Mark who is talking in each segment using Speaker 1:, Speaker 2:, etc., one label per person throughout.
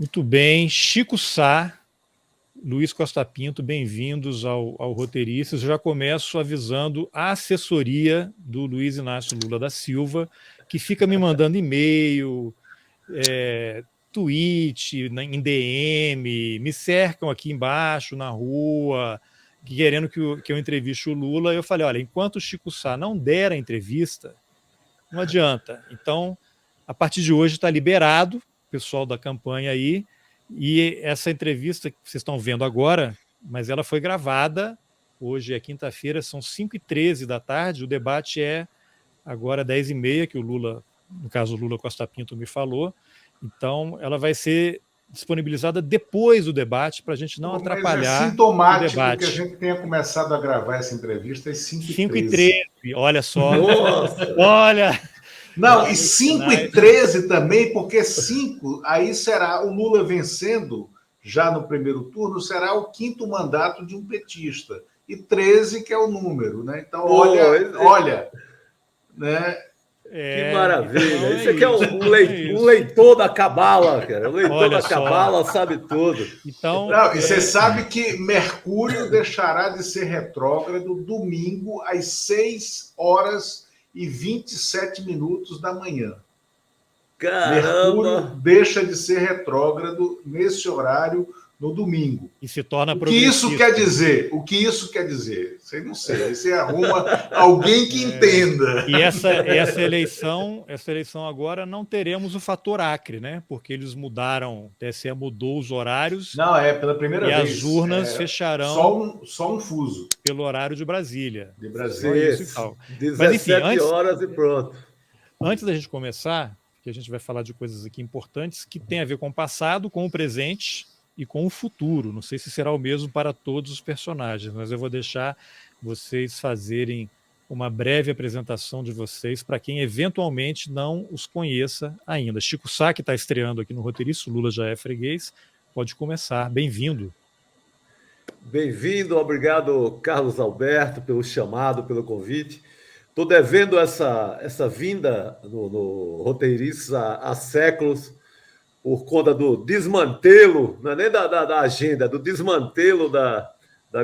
Speaker 1: Muito bem. Chico Sá, Luiz Costa Pinto, bem-vindos ao Roteiristas. Eu já começo avisando a assessoria do Luiz Inácio Lula da Silva, que fica me mandando e-mail, tweet, em DM, me cercam aqui embaixo, na rua, querendo que eu entreviste o Lula. Eu falei, olha, enquanto o Chico Sá não der a entrevista, não adianta. Então, a partir de hoje está liberado, pessoal da campanha aí, e essa entrevista que vocês estão vendo agora, mas ela foi gravada, hoje é quinta-feira, são 5h13 da tarde, o debate é agora 10h30, que o Lula, no caso o Lula Costa Pinto me falou, então ela vai ser disponibilizada depois do debate, para a gente não atrapalhar
Speaker 2: é sintomático
Speaker 1: o debate.
Speaker 2: Que a gente tenha começado a gravar essa entrevista às
Speaker 1: 5h13, olha só.
Speaker 3: Nossa.
Speaker 1: Olha...
Speaker 2: Não, e 5h13 também, porque 5, aí será o Lula vencendo, já no primeiro turno, será o 5º mandato de um petista. E 13, que é o número, né? Então, olha, né?
Speaker 3: Que maravilha. Isso aqui é um leitor da cabala, cara. O leitor da cabala sabe tudo.
Speaker 2: Então, não, e você sabe que Mercúrio deixará de ser retrógrado domingo às 6h27 da manhã.
Speaker 3: Caramba!
Speaker 2: Mercúrio deixa de ser retrógrado nesse horário no domingo.
Speaker 1: E se torna
Speaker 2: progressista. O que isso quer dizer? Você não sei. Aí você arruma alguém que entenda.
Speaker 1: E essa eleição agora não teremos o fator Acre, né? Porque eles mudaram, o TSE mudou os horários.
Speaker 2: Não, pela primeira vez.
Speaker 1: E as urnas fecharão
Speaker 2: só um fuso.
Speaker 1: Pelo horário de Brasília.
Speaker 2: De Brasília.
Speaker 1: Isso e tal.
Speaker 3: 17 horas e pronto.
Speaker 1: Antes da gente começar, que a gente vai falar de coisas aqui importantes que tem a ver com o passado, com o presente e com o futuro. Não sei se será o mesmo para todos os personagens, mas eu vou deixar vocês fazerem uma breve apresentação de vocês para quem eventualmente não os conheça ainda. Chico Sá, que está estreando aqui no Roteirista, o Lula já é freguês, pode começar. Bem-vindo.
Speaker 3: Bem-vindo, obrigado, Carlos Alberto, pelo chamado, pelo convite. Estou devendo essa vinda no Roteirista há séculos, por conta do desmantelo, não é nem da agenda, do desmantelo da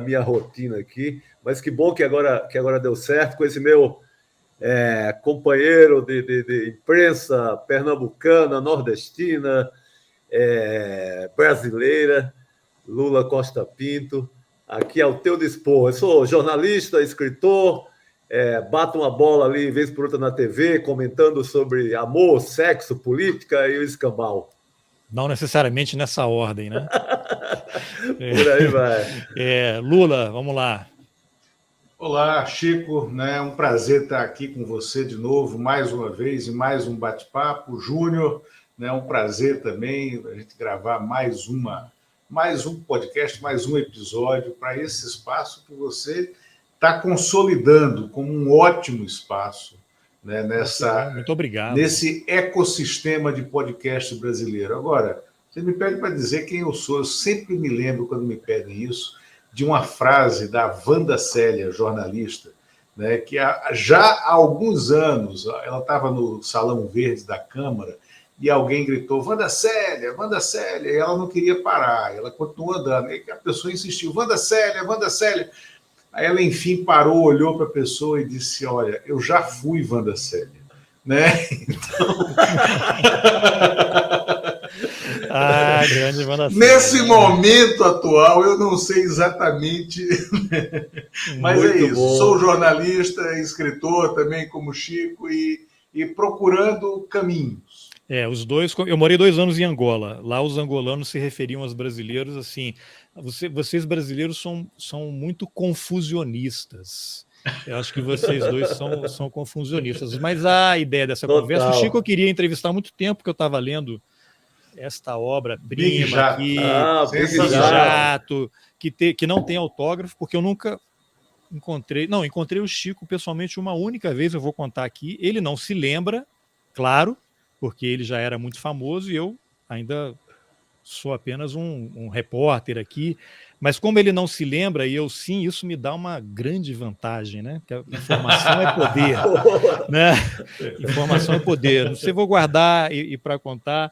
Speaker 3: minha rotina aqui, mas que bom que agora deu certo com esse meu companheiro de imprensa pernambucana, nordestina, brasileira, Lula Costa Pinto, aqui ao teu dispor. Eu sou jornalista, escritor, bato uma bola ali, vez por outra na TV, comentando sobre amor, sexo, política e o escambau.
Speaker 1: Não necessariamente nessa ordem, né?
Speaker 3: Por aí vai.
Speaker 1: Lula, vamos lá.
Speaker 2: Olá, Chico, né? Um prazer estar aqui com você de novo, mais uma vez, em mais um bate-papo. Júnior, né? Um prazer também a gente gravar mais um podcast, mais um episódio para esse espaço que você está consolidando como um ótimo espaço, né,
Speaker 1: muito obrigado.
Speaker 2: Nesse ecossistema de podcast brasileiro. Agora, você me pede para dizer quem eu sou. Eu sempre me lembro, quando me pedem isso, de uma frase da Wanda Célia, jornalista, né, que já há alguns anos, ela estava no Salão Verde da Câmara e alguém gritou, Wanda Célia, e ela não queria parar, ela continuou andando. E a pessoa insistiu, Wanda Célia. Aí ela, enfim, parou, olhou para a pessoa e disse, olha, eu já fui Wanda Célia, né? Então...
Speaker 1: grande Wanda Célia.
Speaker 2: Nesse momento atual, eu não sei exatamente, mas muito é isso. Bom. Sou jornalista, escritor também, como Chico, e procurando caminhos.
Speaker 1: Os dois. Eu morei 2 anos em Angola. Lá os angolanos se referiam aos brasileiros assim... Vocês brasileiros são muito confusionistas. Eu acho que vocês dois são confusionistas. Mas a ideia dessa conversa... O Chico eu queria entrevistar há muito tempo, que eu estava lendo esta obra-prima aqui,
Speaker 3: Big Jato,
Speaker 1: que não tem autógrafo, porque eu nunca encontrei... Não, encontrei o Chico pessoalmente uma única vez, eu vou contar aqui. Ele não se lembra, claro, porque ele já era muito famoso e eu ainda... sou apenas um repórter aqui, mas como ele não se lembra e eu sim, isso me dá uma grande vantagem, né? Que a informação é poder, né? Informação é poder. Não sei, vou guardar e para contar.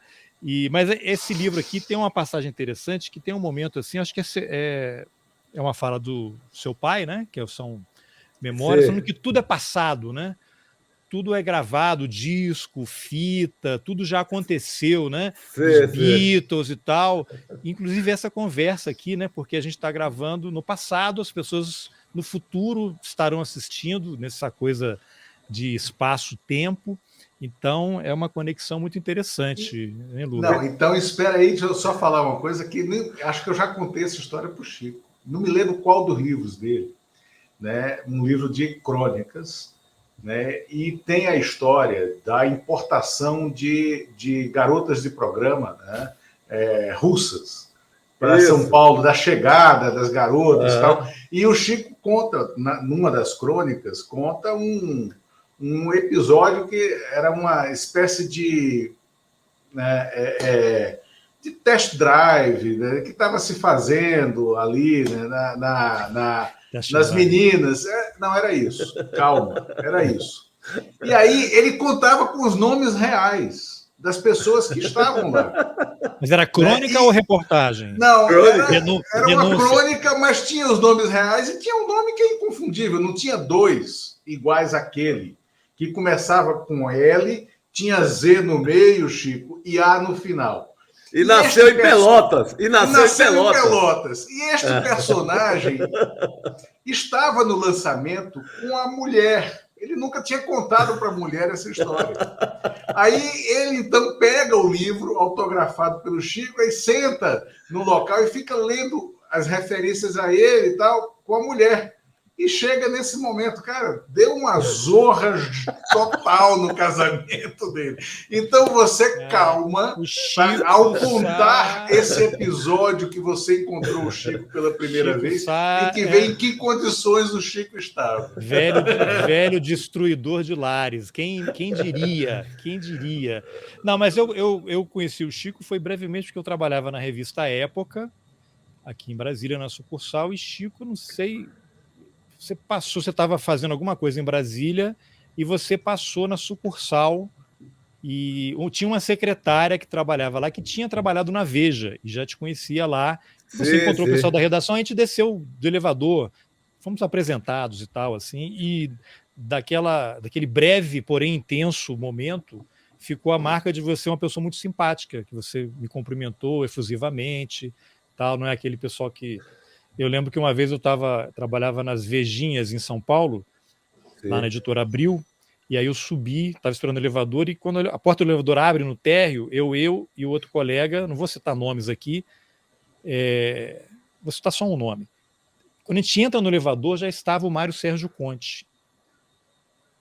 Speaker 1: Mas esse livro aqui tem uma passagem interessante, que tem um momento assim, acho que é uma fala do seu pai, né? Que são memórias, falando que tudo é passado, né? Tudo é gravado, disco, fita, tudo já aconteceu, né? Dos Beatles e tal. Inclusive essa conversa aqui, né? Porque a gente está gravando no passado, as pessoas no futuro estarão assistindo nessa coisa de espaço-tempo. Então é uma conexão muito interessante, né, Lula?
Speaker 2: Não, então espera aí, deixa eu só falar uma coisa que acho que eu já contei essa história para o Chico. Não me lembro qual dos livros dele, né? Um livro de crônicas, né? E tem a história da importação de garotas de programa, né? Russas para São Paulo, da chegada das garotas e tal. E o Chico conta, numa das crônicas, conta um episódio que era uma espécie de, né, de test drive, né, que estava se fazendo ali, né, nas meninas. Não, era isso. Calma, era isso. E aí ele contava com os nomes reais das pessoas que estavam lá.
Speaker 1: Mas era crônica ou reportagem?
Speaker 2: Não, era uma crônica, mas tinha os nomes reais e tinha um nome que é inconfundível. Não tinha dois iguais àquele, que começava com L, tinha Z no meio, Chico, e A no final.
Speaker 3: E nasceu em Pelotas. E nasceu em
Speaker 2: Pelotas. E este personagem estava no lançamento com a mulher. Ele nunca tinha contado para a mulher essa história. Aí ele, então, pega o livro autografado pelo Chico e senta no local e fica lendo as referências a ele e tal, com a mulher. E chega nesse momento, cara, deu uma zorra total no casamento dele. Então você calma, ao contar esse episódio que você encontrou o Chico pela primeira vez, e que vê em que condições o Chico estava.
Speaker 1: Velho destruidor de lares. Quem diria? Quem diria? Não, mas eu conheci o Chico foi brevemente porque eu trabalhava na revista Época, aqui em Brasília, na sucursal, e Chico, não sei... Você estava fazendo alguma coisa em Brasília e você passou na sucursal e tinha uma secretária que trabalhava lá, que tinha trabalhado na Veja e já te conhecia lá. Você encontrou o pessoal da redação, a gente desceu do elevador, fomos apresentados e tal, assim, e daquele breve, porém intenso momento, ficou a marca de você uma pessoa muito simpática, que você me cumprimentou efusivamente, tal, não é aquele pessoal que... Eu lembro que uma vez eu trabalhava nas Vejinhas em São Paulo, lá na Editora Abril, e aí eu subi, estava esperando o elevador, e quando a porta do elevador abre no térreo, eu e o outro colega, não vou citar nomes aqui, vou citar só um nome. Quando a gente entra no elevador, já estava o Mário Sérgio Conte.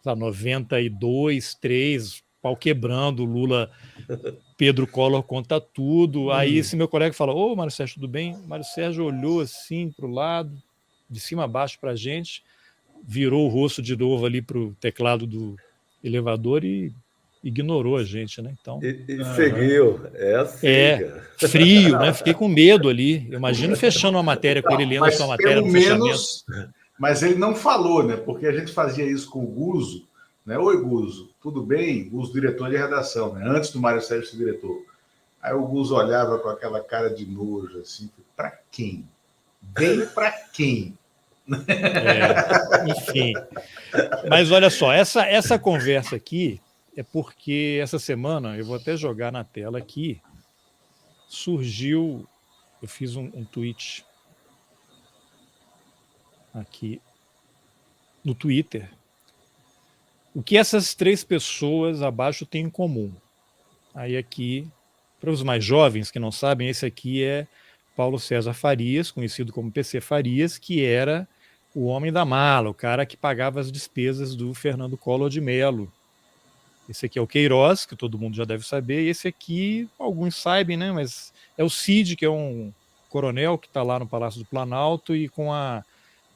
Speaker 1: 92, 3, pau quebrando, Lula... Pedro Collor conta tudo. Aí esse meu colega fala: ô, Mário Sérgio, tudo bem? O Mário Sérgio olhou assim para o lado, de cima a baixo para a gente, virou o rosto de novo ali para o teclado do elevador e ignorou a gente, né? Então,
Speaker 3: e seguiu. É assim, cara.
Speaker 1: Frio, né? Fiquei com medo ali. Eu imagino fechando uma matéria com ele, lendo a sua matéria no fechamento.
Speaker 2: Mas ele não falou, né? Porque a gente fazia isso com o Guzo, né? Oi, Guzo, tudo bem? Guzo, diretor de redação, né? Antes do Mário Sérgio ser diretor. Aí o Guzo olhava com aquela cara de nojo, assim, para quem? Bem para quem?
Speaker 1: Enfim. Mas olha só, essa conversa aqui é porque essa semana, eu vou até jogar na tela aqui, surgiu, eu fiz um tweet aqui no Twitter. O que essas três pessoas abaixo têm em comum? Aí aqui, para os mais jovens que não sabem, esse aqui é Paulo César Farias, conhecido como PC Farias, que era o homem da mala, o cara que pagava as despesas do Fernando Collor de Mello. Esse aqui é o Queiroz, que todo mundo já deve saber, e esse aqui, alguns sabem, né? Mas é o Cid, que é um coronel que está lá no Palácio do Planalto e com a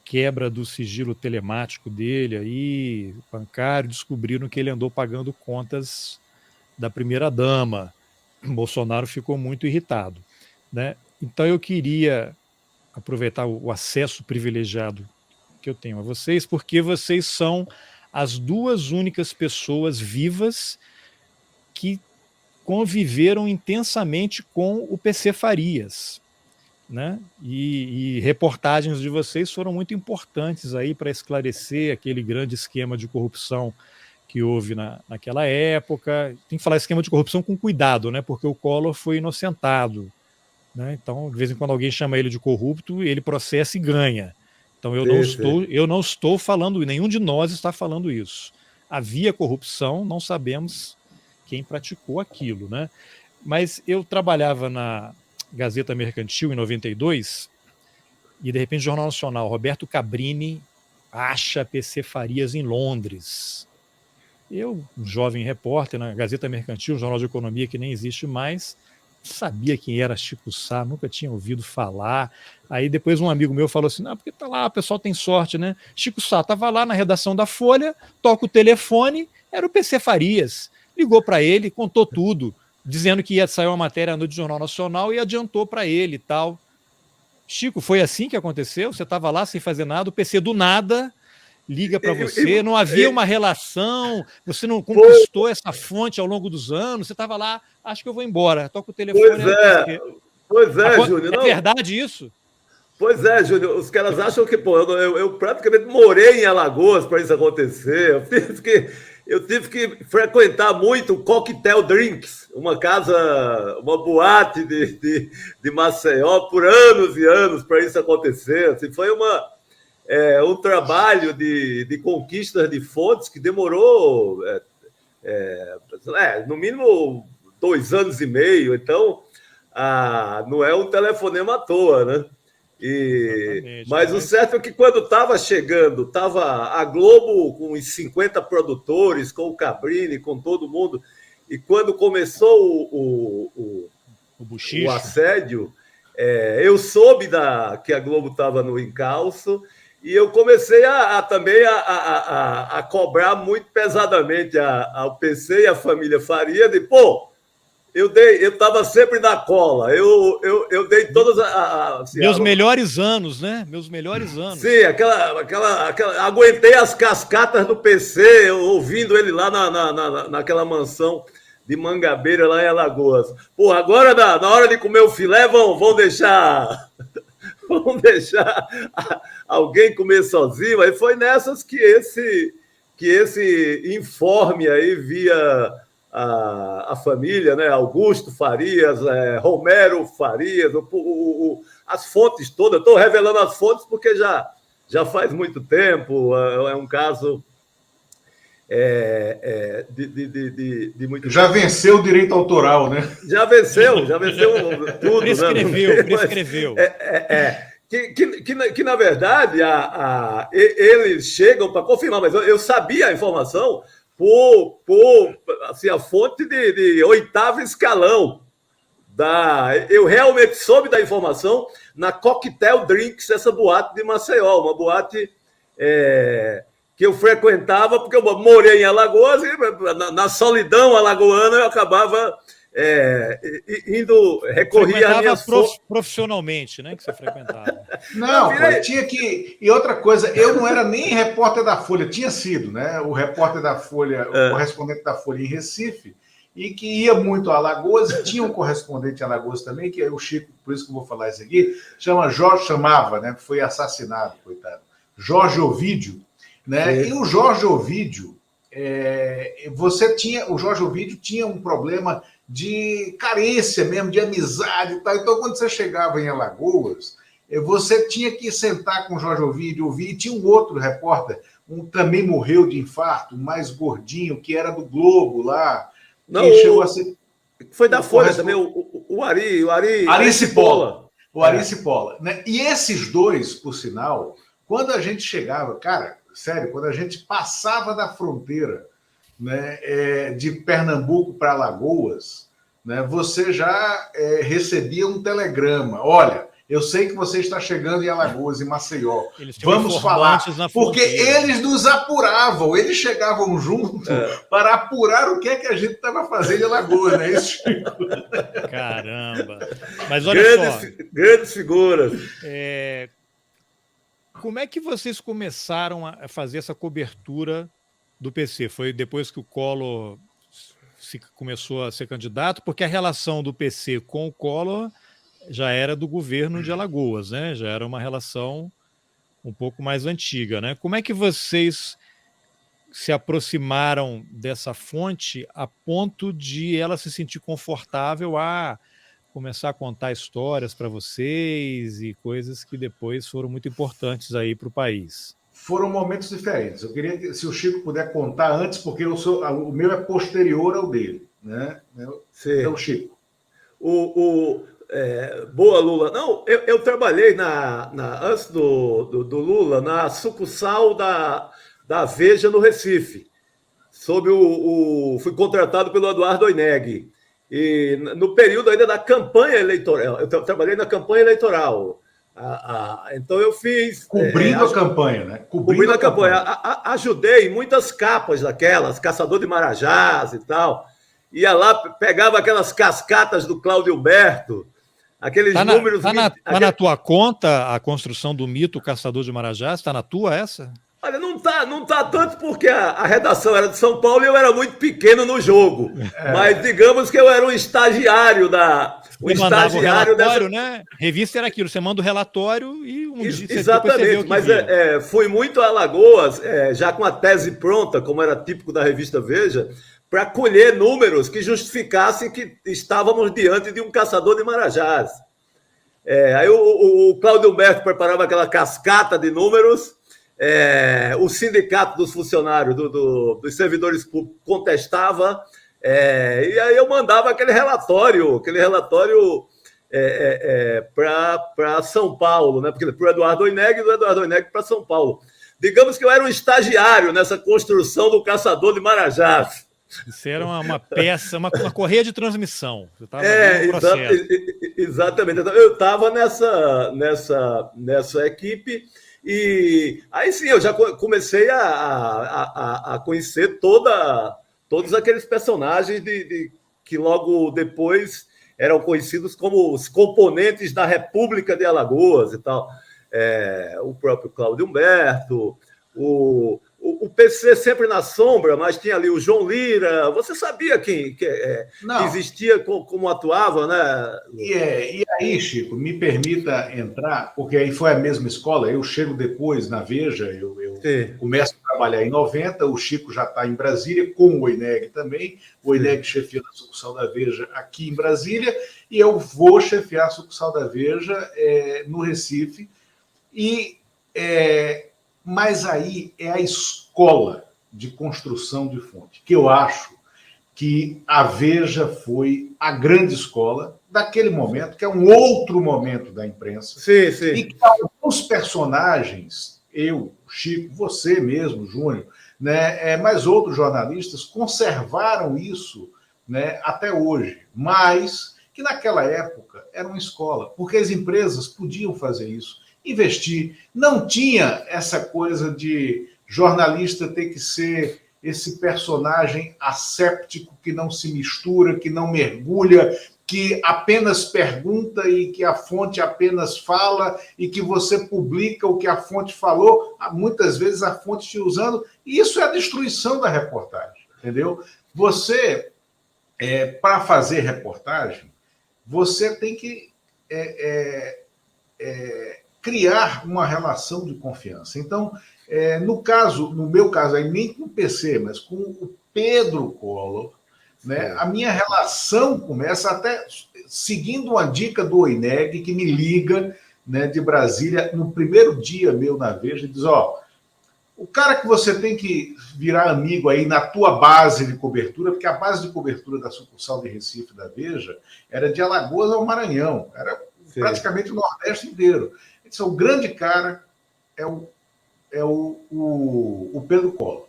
Speaker 1: quebra do sigilo telemático dele aí, bancário, descobriram que ele andou pagando contas da primeira-dama. Bolsonaro ficou muito irritado, né? Então eu queria aproveitar o acesso privilegiado que eu tenho a vocês, porque vocês são as duas únicas pessoas vivas que conviveram intensamente com o PC Farias, né? E reportagens de vocês foram muito importantes aí para esclarecer aquele grande esquema de corrupção que houve naquela época. Tem que falar esquema de corrupção com cuidado, né? Porque o Collor foi inocentado, né? Então, de vez em quando alguém chama ele de corrupto, ele processa e ganha. Então eu não estou falando, nenhum de nós está falando isso. Havia corrupção, não sabemos quem praticou aquilo, né? Mas eu trabalhava na Gazeta Mercantil em 92 e de repente o Jornal Nacional, Roberto Cabrini acha PC Farias em Londres. Eu, um jovem repórter na Gazeta Mercantil, um jornal de economia que nem existe mais, sabia quem era Chico Sá, nunca tinha ouvido falar. Aí depois um amigo meu falou assim, não, porque tá lá, o pessoal tem sorte, né? Chico Sá estava lá na redação da Folha, toca o telefone, era o PC Farias. Ligou para ele, contou tudo, dizendo que ia sair uma matéria no Jornal Nacional e adiantou para ele e tal. Chico, foi assim que aconteceu? Você estava lá sem fazer nada, o PC do nada liga para você, não havia uma relação, você não conquistou essa fonte ao longo dos anos, você estava lá, acho que eu vou embora, toca o telefone.
Speaker 3: Pois é, Júnior.
Speaker 1: É verdade isso?
Speaker 3: Pois é, Júnior, os caras acham que, pô, eu praticamente morei em Alagoas para isso acontecer, eu tive que frequentar muito o Cocktail Drinks, uma boate de Maceió por anos e anos para isso acontecer. Assim, foi um trabalho de conquistas de fontes que demorou, no mínimo 2 anos e meio. Então, não é um telefonema à toa, né? Mas o certo é que quando estava chegando, estava a Globo com os 50 produtores, com o Cabrini, com todo mundo, e quando começou o assédio, eu soube que a Globo estava no encalço, e eu comecei também a cobrar muito pesadamente ao PC e à família Faria, de eu estava sempre na cola, eu dei todas assim,
Speaker 1: meus melhores anos, né? Meus melhores anos.
Speaker 3: Sim, aguentei as cascatas do PC, ouvindo ele lá naquela mansão de Mangabeira, lá em Alagoas. Pô, agora na hora de comer o filé, vão deixar vão deixar alguém comer sozinho. Aí foi nessas que esse informe aí via a família, né? Augusto Farias, Romero Farias, as fontes todas. Estou revelando as fontes porque já faz muito tempo. É um caso de muito
Speaker 2: já tempo. Venceu o direito autoral, né?
Speaker 3: Já venceu tudo.
Speaker 1: Prescreveu.
Speaker 3: Né? Que na verdade, eles chegam para confirmar, mas eu sabia a informação assim, a fonte de 8º escalão. Eu realmente soube da informação na Cocktail Drinks, essa boate de Maceió, uma boate que eu frequentava, porque eu morei em Alagoas e na solidão alagoana eu acabava recorria a minhas
Speaker 1: profissionalmente, né, que você frequentava.
Speaker 2: Não, tinha que... E outra coisa, eu não era nem repórter da Folha, tinha sido, né? O repórter da Folha, o correspondente da Folha em Recife, e que ia muito a Alagoas, e tinha um correspondente em Alagoas também, que é o Chico, por isso que eu vou falar isso aqui, chamava, né? Foi assassinado, coitado. Jorge Ovídio, né? E o Jorge Ovídio, o Jorge Ovídio tinha um problema de carência mesmo, de amizade e tal. Então, quando você chegava em Alagoas, você tinha que sentar com o Jorge Ovídio, ouvir, e tinha um outro repórter, também morreu de infarto, um mais gordinho, que era do Globo lá.
Speaker 3: Não, chegou a ser... Foi da Folha também, o Ari Cipolla.
Speaker 2: O Ari Cipolla. Né? E esses dois, por sinal, quando a gente chegava, cara, sério, quando a gente passava da fronteira, né, de Pernambuco para Alagoas, né, você já recebia um telegrama. Olha, eu sei que você está chegando em Alagoas, em Maceió. Vamos falar, porque eles nos apuravam, eles chegavam junto para apurar o que é que a gente estava fazendo em Alagoas, né? Isso.
Speaker 1: Caramba! Mas olha só.
Speaker 3: Grandes figuras.
Speaker 1: Como é que vocês começaram a fazer essa cobertura do PC? Foi depois que o Collor começou a ser candidato, porque a relação do PC com o Collor já era do governo de Alagoas, né? Já era uma relação um pouco mais antiga, né? Como é que vocês se aproximaram dessa fonte a ponto de ela se sentir confortável a começar a contar histórias para vocês e coisas que depois foram muito importantes aí para o país?
Speaker 2: Foram momentos diferentes. Eu queria que, se o Chico puder contar antes, porque o meu é posterior ao dele, né? Então, Chico.
Speaker 3: Boa, Lula. Não, eu trabalhei antes do Lula na sucursal da Veja no Recife, fui contratado pelo Eduardo Oineg. E no período ainda da campanha eleitoral, eu trabalhei na campanha eleitoral. Então eu fiz...
Speaker 2: Cobrindo a campanha, né?
Speaker 3: Cobrindo a campanha. Ajudei em muitas capas daquelas, Caçador de Marajás e tal. Ia lá, pegava aquelas cascatas do Cláudio Humberto, aqueles números...
Speaker 1: Tá na tua conta a construção do mito Caçador de Marajás? Está na tua essa?
Speaker 3: Olha, não tá tanto porque a redação era de São Paulo e eu era muito pequeno no jogo. Mas digamos que eu era um estagiário
Speaker 1: Você mandava o relatório, né? Revista era aquilo, você manda o relatório e dia
Speaker 3: exatamente,
Speaker 1: você vê o que
Speaker 3: mas fui muito a Alagoas, já com a tese pronta, como era típico da revista Veja, para colher números que justificassem que estávamos diante de um caçador de marajás. Aí o Cláudio Humberto preparava aquela cascata de números. O sindicato dos funcionários, dos servidores públicos, contestava, e aí eu mandava aquele relatório para São Paulo, né? Porque para o Eduardo Oineg, do Eduardo Oineg para São Paulo. Digamos que eu era um estagiário nessa construção do Caçador de Marajás.
Speaker 1: Isso era uma peça, uma correia de transmissão.
Speaker 3: Exatamente. Eu estava nessa equipe. E aí sim, eu já comecei a conhecer todos aqueles personagens que logo depois eram conhecidos como os componentes da República de Alagoas e tal. O próprio Cláudio Humberto, o PC sempre na sombra, mas tinha ali o João Lira. Você sabia que existia, como atuava, né?
Speaker 2: E aí, Chico, me permita entrar, porque aí foi a mesma escola. Eu chego depois na Veja, eu começo a trabalhar em 90, o Chico já está em Brasília, com o Oineg também. O Oineg chefia a sucursal da Veja aqui em Brasília, e eu vou chefiar a sucursal da Veja no Recife. Mas aí é a escola de construção de fonte, que eu acho que a Veja foi a grande escola daquele momento, que é um outro momento da imprensa.
Speaker 3: Sim, sim.
Speaker 2: E que alguns personagens, eu, Chico, você mesmo, Júnior, né, mas outros jornalistas conservaram isso, né, até hoje, mas que naquela época era uma escola, porque as empresas podiam fazer isso, investir. Não tinha essa coisa de jornalista ter que ser esse personagem asséptico que não se mistura, que não mergulha, que apenas pergunta e que a fonte apenas fala e que você publica o que a fonte falou, muitas vezes a fonte te usando. E isso é a destruição da reportagem, entendeu? Você, para fazer reportagem, você tem que criar uma relação de confiança. Então, no meu caso, aí, nem com o PC, mas com o Pedro Collor, né, a minha relação começa até seguindo uma dica do Oineg, que me liga, né, de Brasília, no primeiro dia meu na Veja, e diz, o cara que você tem que virar amigo aí na tua base de cobertura, porque a base de cobertura da sucursal de Recife da Veja era de Alagoas ao Maranhão, era praticamente o Nordeste inteiro. Então, o grande cara é o Pedro Collor.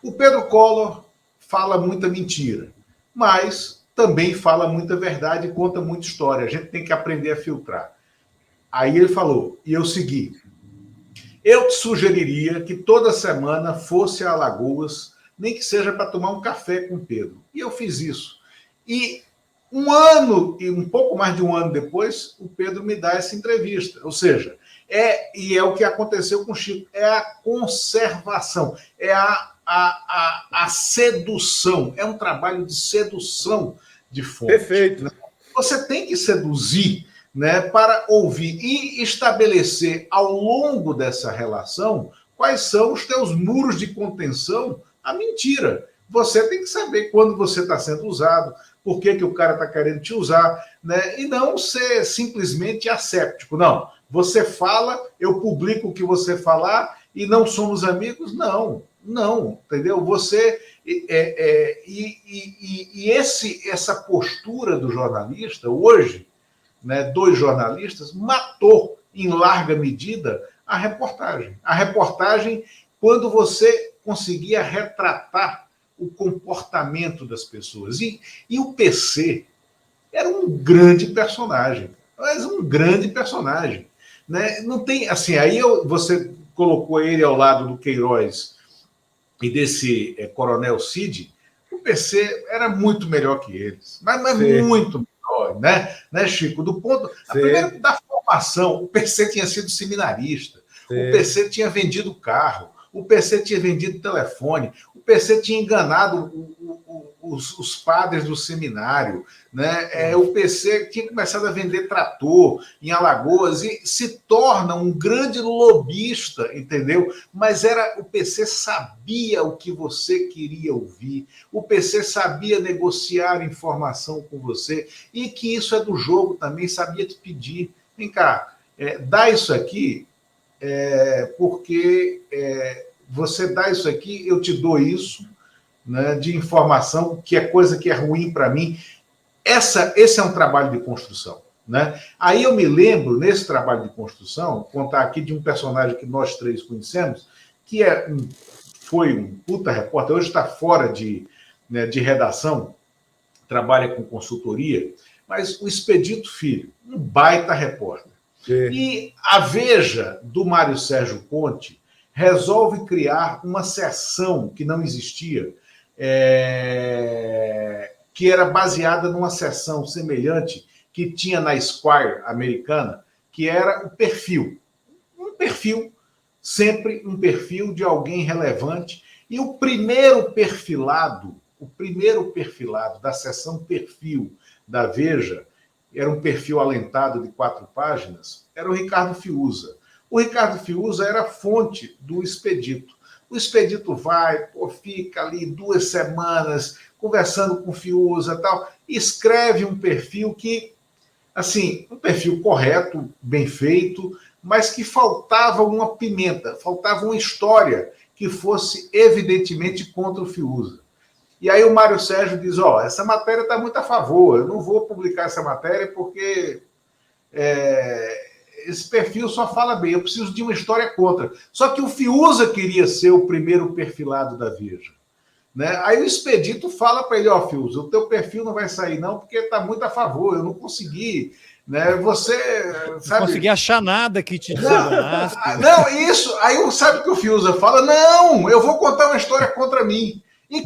Speaker 2: O Pedro Collor fala muita mentira, mas também fala muita verdade e conta muita história. A gente tem que aprender a filtrar. Aí ele falou, e eu segui. Eu te sugeriria que toda semana fosse a Alagoas, nem que seja para tomar um café com o Pedro. E eu fiz isso. E um ano, e um pouco mais de um ano depois, o Pedro me dá essa entrevista. Ou seja, é o que aconteceu com o Chico, é a conservação, é a a sedução, é um trabalho de sedução de fonte.
Speaker 3: Perfeito.
Speaker 2: Né? Você tem que seduzir, né, para ouvir e estabelecer ao longo dessa relação quais são os teus muros de contenção à mentira. Você tem que saber quando você está sendo usado, por que o cara está querendo te usar, né? E não ser simplesmente asséptico. Não, você fala, eu publico o que você falar e não somos amigos? Não, entendeu? Você... essa postura do jornalista, hoje, né, dos jornalistas, matou, em larga medida, a reportagem. A reportagem, quando você conseguia retratar o comportamento das pessoas. E o PC era um grande personagem, mas um grande personagem. Né? Não tem, assim, aí você colocou ele ao lado do Queiroz e desse Coronel Cid, o PC era muito melhor que eles, mas muito melhor, né, Chico? Do ponto, primeiro, da formação, o PC tinha sido seminarista, o PC tinha vendido carro, o PC tinha vendido telefone, o PC tinha enganado os padres do seminário, né? O PC tinha começado a vender trator em Alagoas e se torna um grande lobista, entendeu? Mas o PC sabia o que você queria ouvir, o PC sabia negociar informação com você e que isso é do jogo também, sabia te pedir. Vem cá, dá isso aqui, porque você dá isso aqui, eu te dou isso, né, de informação, que é coisa que é ruim para mim. Esse é um trabalho de construção. Né? Aí eu me lembro, nesse trabalho de construção, contar aqui de um personagem que nós três conhecemos, que foi um puta repórter, hoje está fora de redação, trabalha com consultoria, mas o Expedito Filho, um baita repórter. E a Veja, do Mário Sérgio Conte, resolve criar uma seção que não existia, que era baseada numa seção semelhante que tinha na Esquire americana, que era o perfil. Um perfil, sempre um perfil de alguém relevante. E o primeiro perfilado da seção perfil da Veja, era um perfil alentado de 4 páginas, era o Ricardo Fiuza. O Ricardo Fiuza era fonte do Expedito. O Expedito fica ali 2 semanas conversando com o Fiuza e tal, escreve um perfil que, assim, um perfil correto, bem feito, mas que faltava uma pimenta, faltava uma história que fosse evidentemente contra o Fiuza. E aí o Mário Sérgio diz, essa matéria está muito a favor, eu não vou publicar essa matéria porque esse perfil só fala bem, eu preciso de uma história contra. Só que o Fiuza queria ser o primeiro perfilado da Veja. Né? Aí o Expedito fala para ele, Fiuza, o teu perfil não vai sair não, porque está muito a favor, eu não consegui. Né? Você, sabe...
Speaker 1: Não consegui achar nada que te desabanasse.
Speaker 2: Não, isso. Aí sabe o que o Fiuza fala? Não, eu vou contar uma história contra mim. E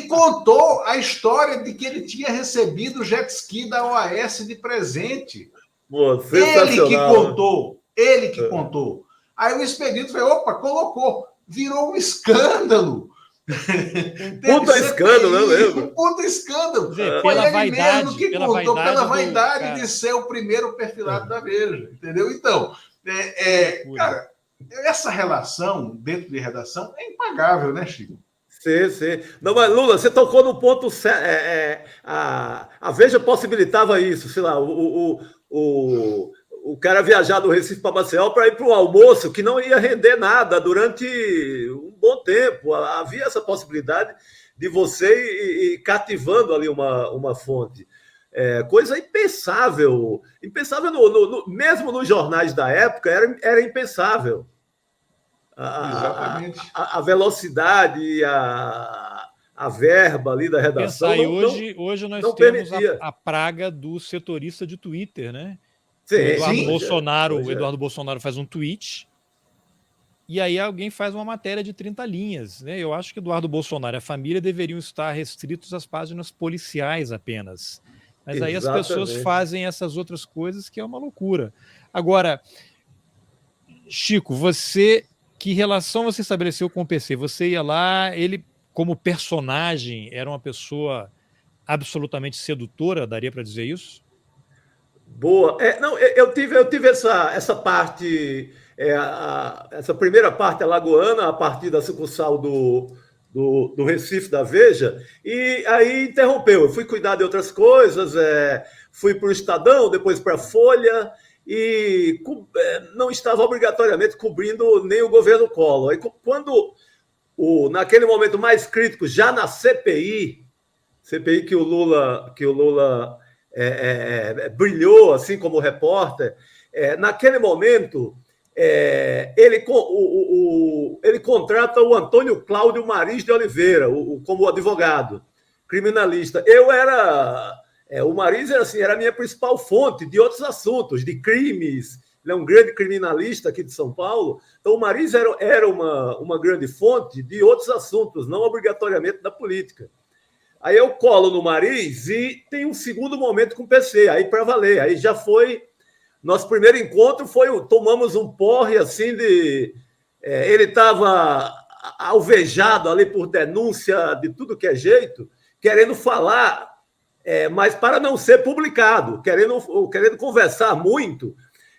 Speaker 2: contou a história de que ele tinha recebido o jet ski da OAS de presente. Ele que contou. Aí o Expedito falou, colocou. Virou um escândalo.
Speaker 3: Puta escândalo, eu lembro.
Speaker 2: Um puta escândalo.
Speaker 1: Dizer,
Speaker 2: foi
Speaker 1: pela
Speaker 2: ele
Speaker 1: vaidade,
Speaker 2: mesmo que
Speaker 1: pela
Speaker 2: contou,
Speaker 1: vaidade
Speaker 2: pela vaidade
Speaker 1: do,
Speaker 2: de ser o primeiro perfilado da Veja. Entendeu? Então, cara, essa relação dentro de redação é impagável, né, Chico?
Speaker 3: Sim. Não, mas Lula, você tocou no ponto. A Veja possibilitava isso, sei lá, o cara viajar do Recife para Maceió para ir para o almoço, que não ia render nada durante um bom tempo. Havia essa possibilidade de você ir cativando ali uma fonte. Coisa impensável. Impensável, mesmo nos jornais da época, era impensável.
Speaker 2: Exatamente.
Speaker 3: A velocidade, a verba ali da redação.
Speaker 1: Hoje nós temos a praga do setorista de Twitter, né? O Eduardo Bolsonaro faz um tweet e aí alguém faz uma matéria de 30 linhas. Né? Eu acho que Eduardo Bolsonaro e a família deveriam estar restritos às páginas policiais apenas. Mas aí as pessoas fazem essas outras coisas que é uma loucura. Agora, Chico, você Que relação você estabeleceu com o PC? Você ia lá, ele, como personagem, era uma pessoa absolutamente sedutora, daria para dizer isso?
Speaker 3: Boa. Não, eu tive essa parte, essa primeira parte alagoana, a partir da sucursal do Recife da Veja, e aí interrompeu. Eu fui cuidar de outras coisas, fui para o Estadão, depois para a Folha, e não estava obrigatoriamente cobrindo nem o governo Collor. Aí, quando, naquele momento mais crítico, já na CPI que o Lula brilhou assim como repórter, naquele momento ele contrata o Antônio Cláudio Maris de Oliveira como advogado criminalista. O Maris era a minha principal fonte de outros assuntos, de crimes. Ele é um grande criminalista aqui de São Paulo. Então, o Maris era uma grande fonte de outros assuntos, não obrigatoriamente da política. Aí eu colo no Maris e tem um segundo momento com o PC, aí para valer. Aí já foi. Nosso primeiro encontro tomamos um porre assim de. Ele estava alvejado ali por denúncia de tudo que é jeito, querendo falar, mas para não ser publicado, querendo conversar muito.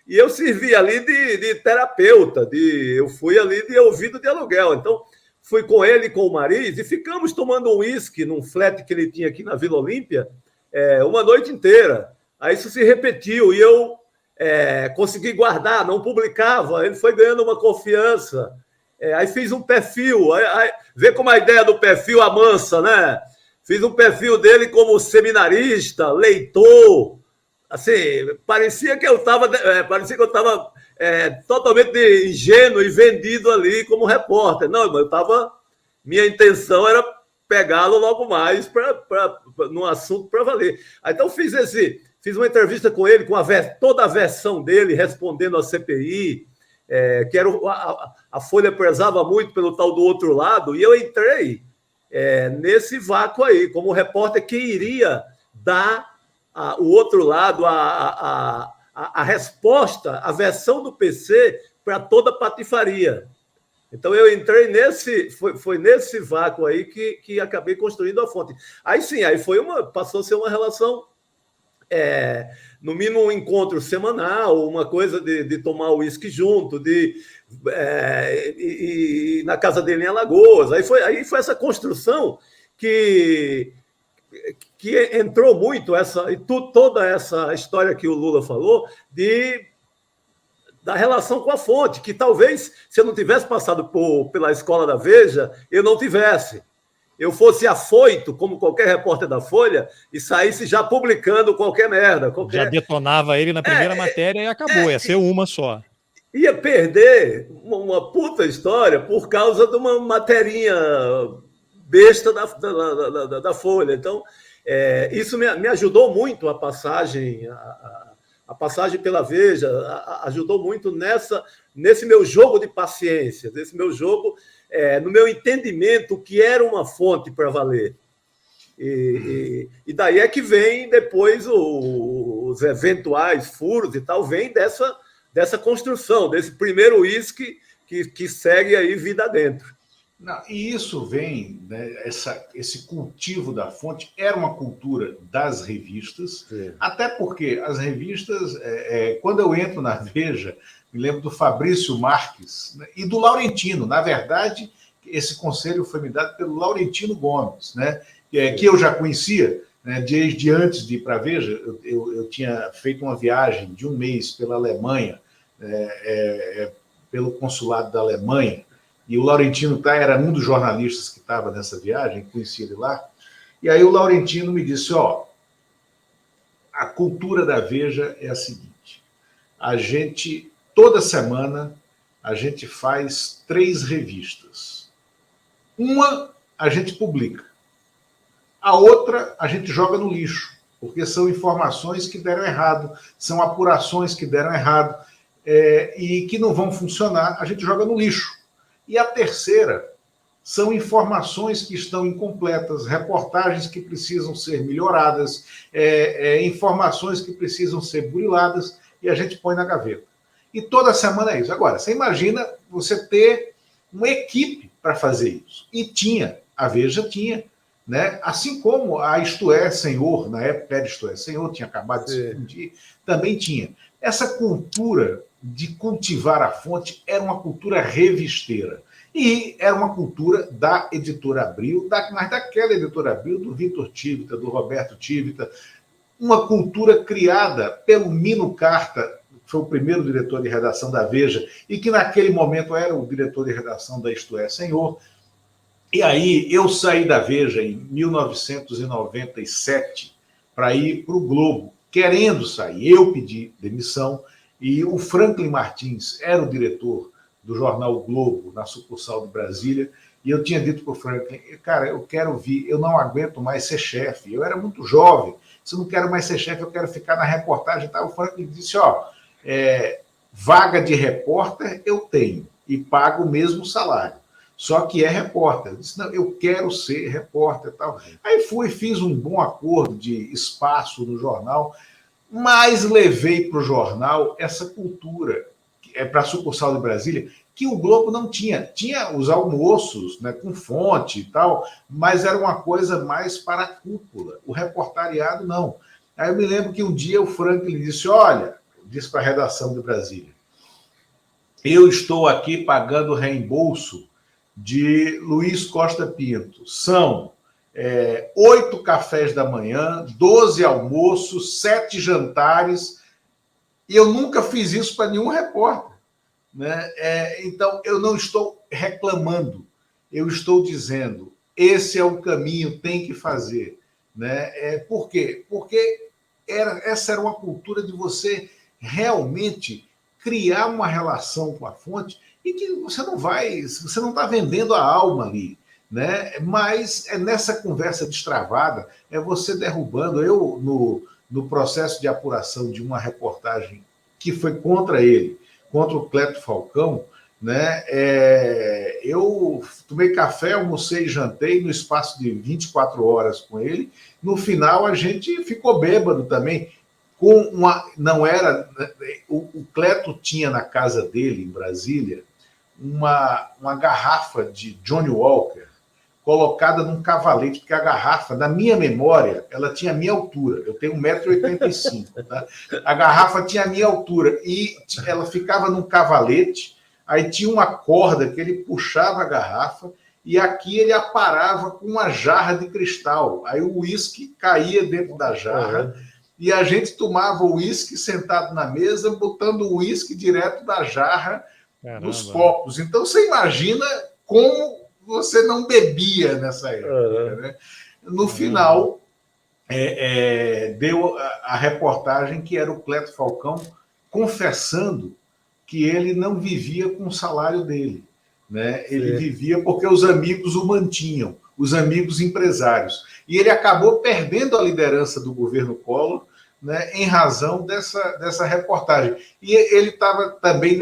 Speaker 3: E eu servi ali de terapeuta, eu fui ali de ouvido de aluguel. Então, fui com ele e com o Maris e ficamos tomando um uísque num flat que ele tinha aqui na Vila Olímpia uma noite inteira. Aí isso se repetiu e eu consegui guardar, não publicava. Ele foi ganhando uma confiança. Aí fiz um perfil. Vê como a ideia do perfil amansa, né? Fiz um perfil dele como seminarista, leitor. Assim, parecia que eu estava totalmente ingênuo e vendido ali como repórter. Não, mas minha intenção era pegá-lo logo mais num assunto para valer. Então fiz uma entrevista com ele, com toda a versão dele, respondendo à CPI, que a Folha prezava muito pelo tal do outro lado, e eu entrei nesse vácuo aí, como repórter que iria dar o outro lado, a resposta, a versão do PC para toda a patifaria. Então, eu entrei foi nesse vácuo aí que acabei construindo a fonte. Aí sim, passou a ser uma relação, no mínimo um encontro semanal, uma coisa de tomar uísque junto, e na casa dele em Alagoas. Aí foi essa construção que entrou muito toda essa história que o Lula falou da relação com a fonte, que talvez, se eu não tivesse passado pela escola da Veja, eu não tivesse. Eu fosse afoito, como qualquer repórter da Folha, e saísse já publicando qualquer merda.
Speaker 1: Já detonava ele na primeira matéria e acabou, ia ser uma só.
Speaker 3: Ia perder uma puta história por causa de uma materinha besta da Folha. Então, isso me ajudou muito a passagem pela Veja, ajudou muito nesse meu jogo de paciência, nesse meu jogo, no meu entendimento o que era uma fonte para valer. E daí é que vem depois os eventuais furos e tal, vem dessa construção, desse primeiro uísque que segue aí vida dentro.
Speaker 2: Não, e isso vem, né, esse cultivo da fonte era uma cultura das revistas, sim. Até porque as revistas, quando eu entro na Veja, me lembro do Fabrício Marques, né, e do Laurentino. Na verdade, esse conselho foi me dado pelo Laurentino Gomes, né, que eu já conhecia, né, desde antes de ir para a Veja. Eu tinha feito uma viagem de um mês pela Alemanha, pelo consulado da Alemanha, e o Laurentino era um dos jornalistas que estava nessa viagem, conhecia ele lá. E aí o Laurentino me disse, a cultura da Veja é a seguinte, toda semana, a gente faz 3 revistas. Uma, a gente publica. A outra, a gente joga no lixo, porque são informações que deram errado, são apurações que deram errado, e que não vão funcionar, a gente joga no lixo. E a terceira são informações que estão incompletas, reportagens que precisam ser melhoradas, informações que precisam ser buriladas, e a gente põe na gaveta. E toda semana é isso. Agora, você imagina você ter uma equipe para fazer isso. E tinha, a Veja tinha, né? Assim como a Isto É, Senhor, na época era Isto É, Senhor, tinha acabado de se fundir, também tinha. Essa cultura de cultivar a fonte era uma cultura revisteira. E era uma cultura da Editora Abril, mas daquela Editora Abril, do Vitor Tivita, do Roberto Tivita, uma cultura criada pelo Mino Carta, que foi o primeiro diretor de redação da Veja, e que naquele momento era o diretor de redação da Isto É, Senhor. E aí eu saí da Veja em 1997 para ir para o Globo, querendo sair. Eu pedi demissão e o Franklin Martins era o diretor do jornal o Globo, na sucursal de Brasília, e eu tinha dito para o Franklin, cara, eu quero vir, eu não aguento mais ser chefe, eu era muito jovem, se eu não quero mais ser chefe, eu quero ficar na reportagem. Tá? O Franklin disse, vaga de repórter eu tenho, e pago o mesmo salário, só que é repórter. Eu disse, não, eu quero ser repórter. Tal. Aí fiz um bom acordo de espaço no jornal, mas levei para o jornal essa cultura, para a sucursal de Brasília, que o Globo não tinha. Tinha os almoços, né, com fonte e tal, mas era uma coisa mais para a cúpula. O reportariado, não. Aí eu me lembro que um dia o Franklin disse, disse para a redação de Brasília, eu estou aqui pagando reembolso de Luiz Costa Pinto. São 8 cafés da manhã, 12 almoços, 7 jantares, e eu nunca fiz isso para nenhum repórter. Né? Então, eu não estou reclamando, eu estou dizendo, esse é o caminho, tem que fazer. Né? Por quê? Porque essa era uma cultura de você realmente criar uma relação com a fonte e que você não está vendendo a alma ali. Né? Mas nessa conversa destravada, você derrubando. Eu, no processo de apuração de uma reportagem que foi contra ele, contra o Cleto Falcão, né? Eu tomei café, almocei e jantei no espaço de 24 horas com ele. No final, a gente ficou bêbado também. O Cleto tinha na casa dele, em Brasília, uma garrafa de Johnny Walker colocada num cavalete, porque a garrafa, na minha memória, ela tinha a minha altura. Eu tenho 1,85 m. Tá? A garrafa tinha a minha altura e ela ficava num cavalete, aí tinha uma corda que ele puxava a garrafa e aqui ele aparava com uma jarra de cristal. Aí o uísque caía dentro da jarra e a gente tomava o uísque sentado na mesa, botando o uísque direto da jarra nos copos. Então, você imagina como você não bebia nessa época. Né? No final, deu a reportagem que era o Cleto Falcão confessando que ele não vivia com o salário dele. Né? Ele vivia porque os amigos o mantinham, os amigos empresários. E ele acabou perdendo a liderança do governo Collor, né, em razão dessa reportagem. E ele estava também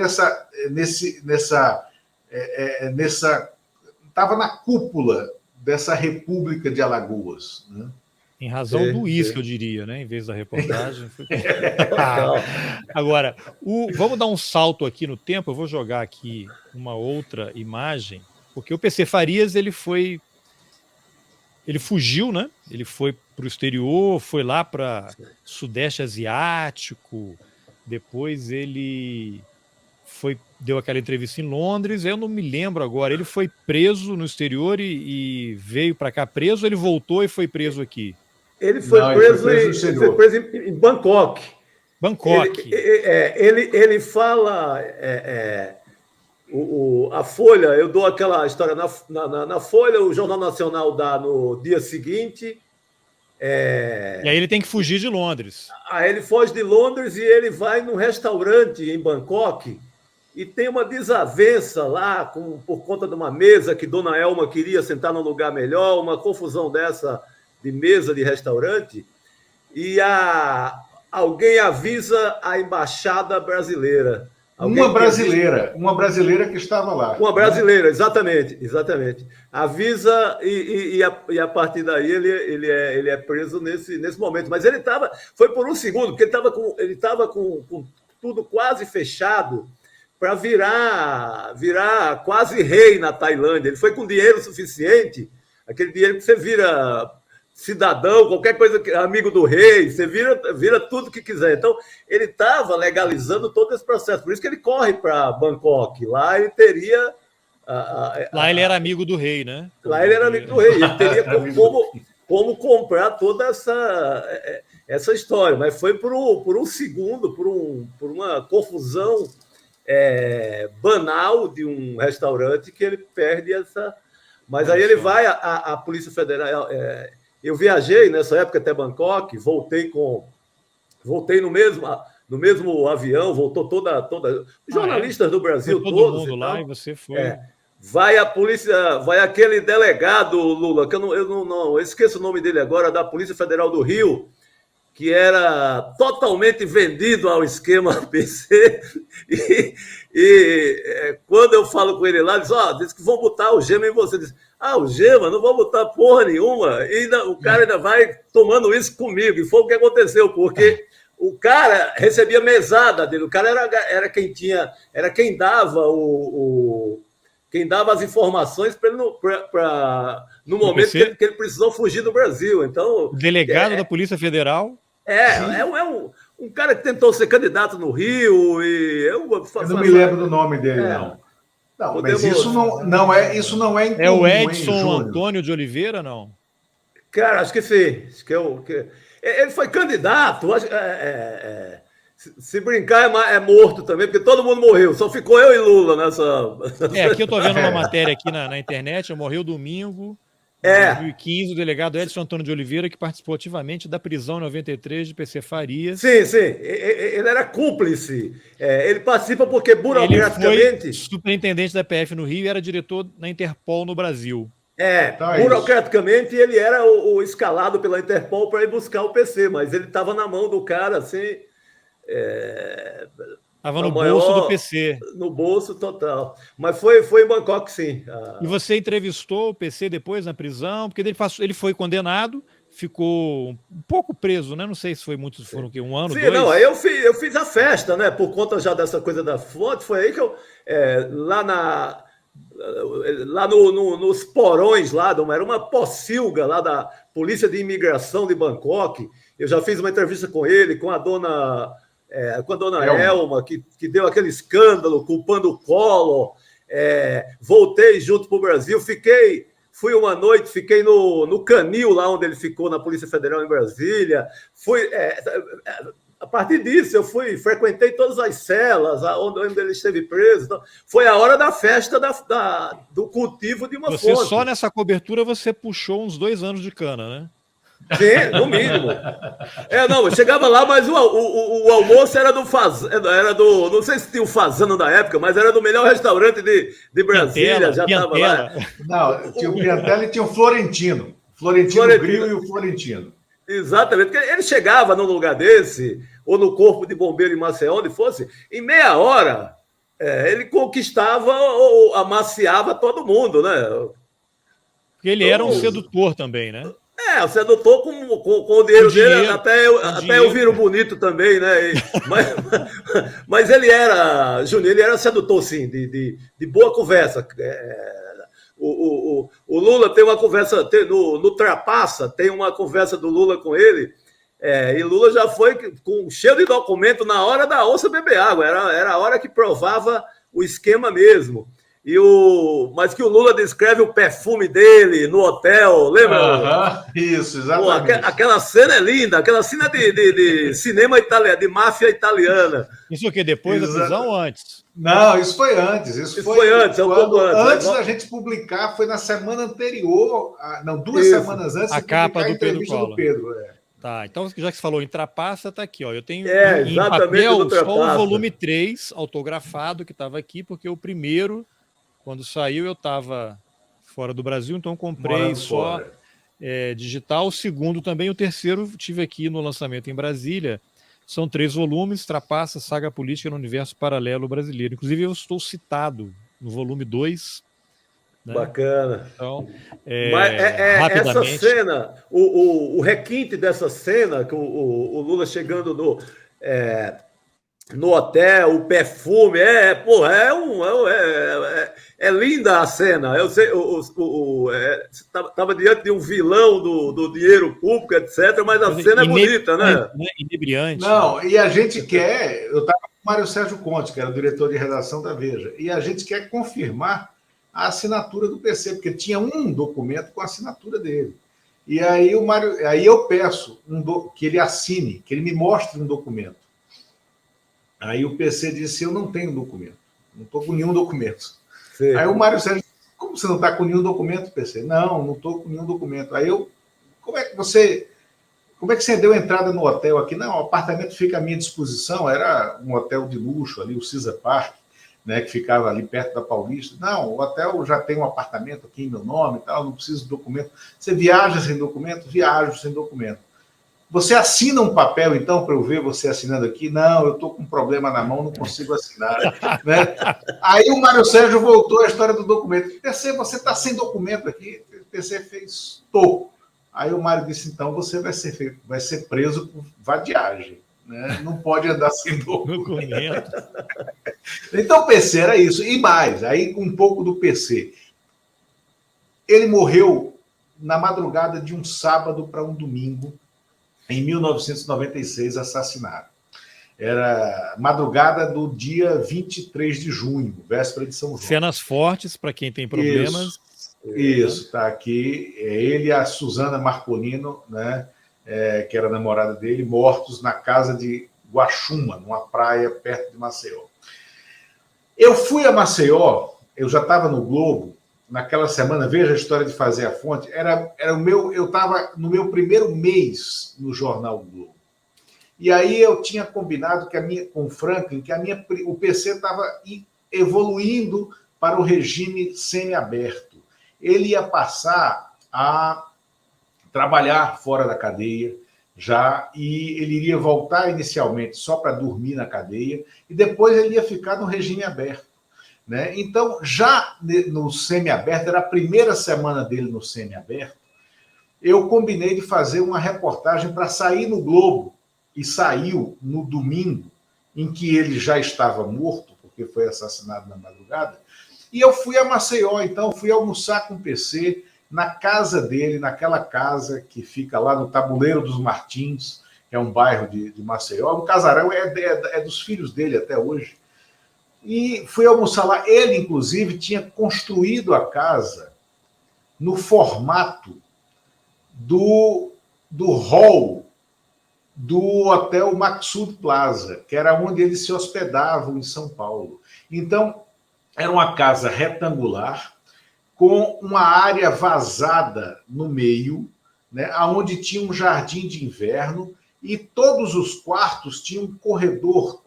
Speaker 2: estava na cúpula dessa República de Alagoas. Né?
Speaker 1: Em razão do uísque, eu diria, né? Em vez da reportagem. Agora, vamos dar um salto aqui no tempo. Eu vou jogar aqui uma outra imagem, porque o PC Farias ele fugiu, né? Ele foi para o exterior, foi lá para Sudeste Asiático, depois ele deu aquela entrevista em Londres, eu não me lembro agora, ele foi preso no exterior e veio para cá preso, ele voltou e foi preso aqui?
Speaker 3: Ele foi preso em Bangkok.
Speaker 1: Bangkok.
Speaker 3: Ele fala... a Folha, eu dou aquela história na Folha, o Jornal Nacional dá no dia seguinte.
Speaker 1: E aí ele tem que fugir de Londres.
Speaker 3: Aí ele foge de Londres e ele vai num restaurante em Bangkok e tem uma desavença lá por conta de uma mesa que Dona Elma queria sentar num lugar melhor, uma confusão dessa de mesa de restaurante, e alguém avisa a embaixada brasileira.
Speaker 2: Uma brasileira que estava lá.
Speaker 3: Uma brasileira, né? exatamente. Avisa e a partir daí ele é preso nesse momento. Mas foi por um segundo, porque ele estava com tudo quase fechado para virar quase rei na Tailândia. Ele foi com dinheiro suficiente, aquele dinheiro que você vira cidadão, qualquer coisa, amigo do rei, você vira tudo que quiser. Então, ele estava legalizando todo esse processo. Por isso que ele corre para Bangkok. Lá ele teria...
Speaker 1: Lá ele era amigo do rei, né?
Speaker 3: Lá ele era amigo do rei. Ele teria como comprar toda essa história. Mas foi por um segundo, por uma confusão banal de um restaurante que ele perde essa... Mas aí ele vai, a Polícia Federal... eu viajei nessa época até Bangkok, voltei no mesmo avião, voltou toda jornalistas do Brasil,
Speaker 1: todo
Speaker 3: todos
Speaker 1: mundo lá, e você foi.
Speaker 3: Vai a polícia, vai aquele delegado, Lula, que eu não esqueço o nome dele agora, da Polícia Federal do Rio, que era totalmente vendido ao esquema PC, quando eu falo com ele lá, ele diz que vão botar o Gema em você. Diz, o Gema, não vou botar porra nenhuma. E o cara ainda vai tomando isso comigo. E foi o que aconteceu, porque o cara recebia mesada dele. O cara era quem tinha, era quem dava quem dava as informações para ele no momento que ele precisou fugir do Brasil. Então,
Speaker 1: o delegado da Polícia Federal.
Speaker 3: Um cara que tentou ser candidato no Rio e eu
Speaker 2: não me lembro do nome dele, não. Não, podemos... mas isso não é incomum,
Speaker 1: é o Edson Antônio de Oliveira, não?
Speaker 3: Cara, acho que sim. Ele foi candidato. Se brincar, é morto também, porque todo mundo morreu. Só ficou eu e Lula nessa...
Speaker 1: aqui eu estou vendo uma matéria aqui na internet. Morreu domingo, em 2015, o delegado Edson Antônio de Oliveira, que participou ativamente da prisão em 93 de PC Farias.
Speaker 3: Sim. Ele era cúmplice. Ele participa porque, burocraticamente...
Speaker 1: Ele foi superintendente da PF no Rio e era diretor na Interpol no Brasil.
Speaker 3: Burocraticamente, ele era o escalado pela Interpol para ir buscar o PC, mas ele estava na mão do cara, assim...
Speaker 1: Estava no bolso do PC.
Speaker 3: No bolso total. Mas foi em Bangkok, sim.
Speaker 1: E você entrevistou o PC depois na prisão? Porque ele foi condenado, ficou um pouco preso, né? Não sei se foi muito, foram o quê? Um ano, 2?
Speaker 3: Não, aí eu fiz a festa, né? Por conta já dessa coisa da fonte, foi aí que eu... lá nos porões, era uma pocilga lá da Polícia de Imigração de Bangkok. Eu já fiz uma entrevista com ele, com a dona Elma, que deu aquele escândalo, culpando o Collor. Voltei junto para o Brasil, fui uma noite, fiquei no canil, lá onde ele ficou, na Polícia Federal em Brasília. A partir disso, eu frequentei todas as celas onde ele esteve preso. Então, foi a hora da festa do cultivo de uma fonte.
Speaker 1: Só nessa cobertura você puxou uns 2 anos de cana, né?
Speaker 3: Sim, no mínimo. Eu chegava lá, mas o almoço era do... Não sei se tinha o Fazano da época, mas era do melhor restaurante de Brasília. Já estava lá.
Speaker 2: Não, tinha o Piantella e tinha o Florentino. Florentino Grill e o Florentino.
Speaker 3: Exatamente, porque ele chegava num lugar desse, ou no Corpo de Bombeiro em Maceió, onde fosse, em meia hora, ele conquistava ou amaciava todo mundo, né?
Speaker 1: Porque ele era um sedutor também, né?
Speaker 3: O sedutor com o dinheiro dele, até eu viro bonito também, né? Mas ele era, Júnior, ele era sedutor, sim, de boa conversa. O Lula tem uma conversa, no Trapaça, tem uma conversa do Lula com ele, e Lula já foi cheio de documento na hora da onça beber água, era a hora que provava o esquema mesmo. Mas que o Lula descreve o perfume dele no hotel, lembra?
Speaker 2: Isso, exatamente.
Speaker 3: Aquela cena é linda, aquela cena de cinema italiano, de máfia italiana.
Speaker 1: Isso o quê? Depois da prisão ou antes?
Speaker 2: Não, isso foi antes. Isso foi antes, antes da gente publicar, foi na semana anterior, não, 2 semanas antes
Speaker 1: a capa do
Speaker 2: Pedro.
Speaker 1: Tá, então já que você falou em Trapaça, tá aqui, ó. Eu tenho
Speaker 3: em papel
Speaker 1: só o volume 3 autografado que estava aqui, porque o primeiro, quando saiu, eu estava fora do Brasil, então comprei só digital. O segundo também, o terceiro tive aqui no lançamento em Brasília. São 3 volumes, Trapaça, Saga Política no Universo Paralelo Brasileiro. Inclusive, eu estou citado no volume 2. Né?
Speaker 3: Bacana.
Speaker 1: Então,
Speaker 3: mas
Speaker 1: rapidamente...
Speaker 3: essa cena, o requinte dessa cena, que o Lula chegando no hotel, o perfume, porra, é linda a cena. Eu sei, tava diante de um vilão do dinheiro público, etc., mas a cena é bonita, né?
Speaker 1: Inebriante.
Speaker 2: Não, e a gente quer. Eu estava com o Mário Sérgio Conte, que era o diretor de redação da Veja, e a gente quer confirmar a assinatura do PC, porque tinha um documento com a assinatura dele. E aí o Mário, aí eu peço que ele assine, que ele me mostre um documento. Aí o PC disse: eu não tenho documento, não estou com nenhum documento. Sim. Aí o Mário Sérgio: como você não está com nenhum documento, PC? Não estou com nenhum documento. Aí eu: como é que você deu entrada no hotel aqui? Não, o apartamento fica à minha disposição. Era um hotel de luxo ali, o Caesar Park, né, que ficava ali perto da Paulista. Não, o hotel já tem um apartamento aqui em meu nome e tal, não preciso de documento. Você viaja sem documento? Viajo sem documento. Você assina um papel, então, para eu ver você assinando aqui? Não, eu estou com um problema na mão, não consigo assinar. Né? Aí o Mário Sérgio voltou à história do documento. PC, você está sem documento aqui? O PC fez: estou. Aí o Mário disse: então você vai ser preso por vadiagem. Né? Não pode andar sem documento. Então o PC era isso. E mais, aí um pouco do PC. Ele morreu na madrugada de um sábado para um domingo, em 1996, assassinado. Era madrugada do dia 23 de junho, véspera de São João.
Speaker 1: Cenas fortes para quem tem problemas.
Speaker 2: Isso, está aqui. Ele e a Suzana Marcolino, né, que era a namorada dele, mortos na casa de Guaxuma, numa praia perto de Maceió. Eu fui a Maceió, eu já estava no Globo, naquela semana, veja a história de fazer a fonte, eu estava no meu primeiro mês no Jornal Globo. E aí eu tinha combinado com o Franklin que o PC estava evoluindo para o regime semiaberto. Ele ia passar a trabalhar fora da cadeia já, e ele iria voltar inicialmente só para dormir na cadeia, e depois ele ia ficar no regime aberto. Né? Então, já no semiaberto, era a primeira semana dele no semiaberto, eu combinei de fazer uma reportagem para sair no Globo, e saiu no domingo, em que ele já estava morto, porque foi assassinado na madrugada, e eu fui a Maceió, então, fui almoçar com o PC na casa dele, naquela casa que fica lá no Tabuleiro dos Martins, que é um bairro de Maceió, um casarão, é dos filhos dele até hoje. E fui almoçar lá. Ele, inclusive, tinha construído a casa no formato do hall do Hotel Maxud Plaza, que era onde eles se hospedavam em São Paulo. Então, era uma casa retangular, com uma área vazada no meio, né, onde tinha um jardim de inverno, e todos os quartos tinham um corredor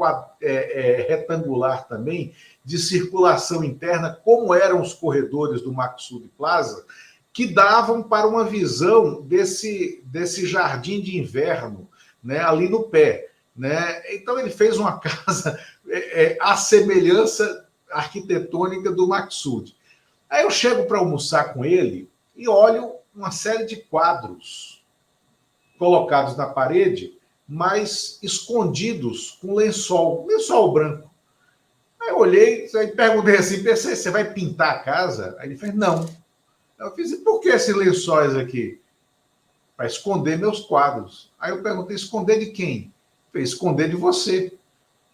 Speaker 2: retangular também, de circulação interna, como eram os corredores do Maxud Plaza, que davam para uma visão desse jardim de inverno, né, ali no pé. Né? Então ele fez uma casa à semelhança arquitetônica do Maxud. Aí eu chego para almoçar com ele e olho uma série de quadros colocados na parede, mas escondidos com lençol branco. Aí eu olhei e perguntei assim: PC, você vai pintar a casa? Aí ele fez: não. Eu fiz: e por que esses lençóis aqui? Para esconder meus quadros. Aí eu perguntei: esconder de quem? Ele fez: esconder de você.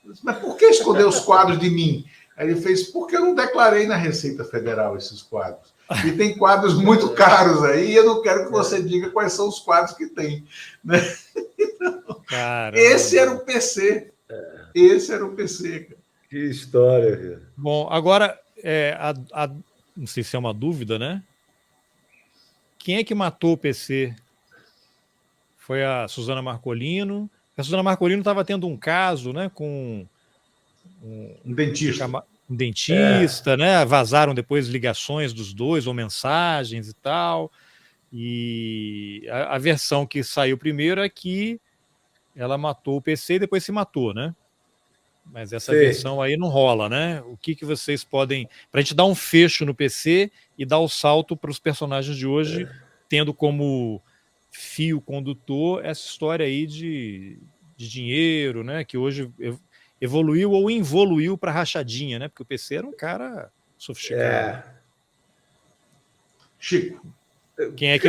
Speaker 2: Eu disse: mas por que esconder os quadros de mim? Aí ele fez: porque eu não declarei na Receita Federal esses quadros. E tem quadros muito caros aí, e eu não quero que você diga quais são os quadros que tem. Né? Então, esse era o PC. Esse era o PC. Cara.
Speaker 3: Que história, cara.
Speaker 1: Bom, agora, não sei se é uma dúvida, né? Quem é que matou o PC? Foi a Suzana Marcolino. A Suzana Marcolino estava tendo um caso, né, com
Speaker 2: um dentista.
Speaker 1: Um dentista, né? Vazaram depois ligações dos dois, ou mensagens e tal. E a versão que saiu primeiro é que ela matou o PC e depois se matou, né? Mas essa versão aí não rola, né? O que vocês podem... Para a gente dar um fecho no PC e dar o salto para os personagens de hoje, tendo como fio condutor essa história aí de dinheiro, né? Que hoje evoluiu ou involuiu para rachadinha, né? Porque o PC era um cara sofisticado.
Speaker 2: Chico.
Speaker 1: Quem é que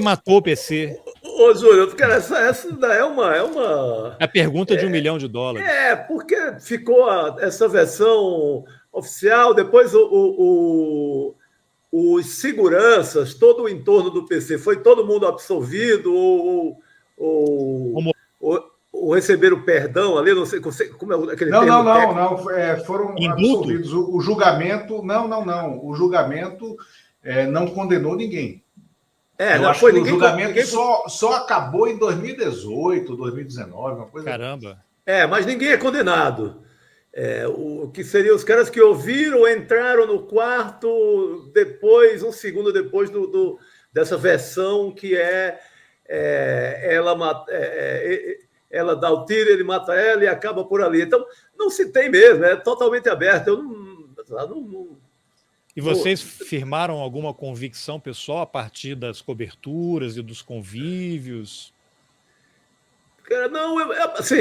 Speaker 1: matou o PC?
Speaker 3: Ô, Júlio, cara, essa daí é uma.
Speaker 1: É a pergunta de $1 milhão.
Speaker 3: Porque ficou essa versão oficial, depois os seguranças, todo o entorno do PC, foi todo mundo absolvido ou receberam perdão ali, não sei como é aquele termo técnico.
Speaker 2: Não, foram absolvidos. O julgamento, não. O julgamento não condenou ninguém. Eu acho que o julgamento só acabou em 2018, 2019, uma coisa.
Speaker 1: Caramba.
Speaker 3: Mas ninguém é condenado. O que seriam os caras que ouviram, entraram no quarto depois, um segundo depois dessa versão que ela dá o tiro, ele mata ela e acaba por ali. Então, não se tem mesmo, é totalmente aberto. Eu não.
Speaker 1: E vocês firmaram alguma convicção pessoal a partir das coberturas e dos convívios?
Speaker 3: Não, assim,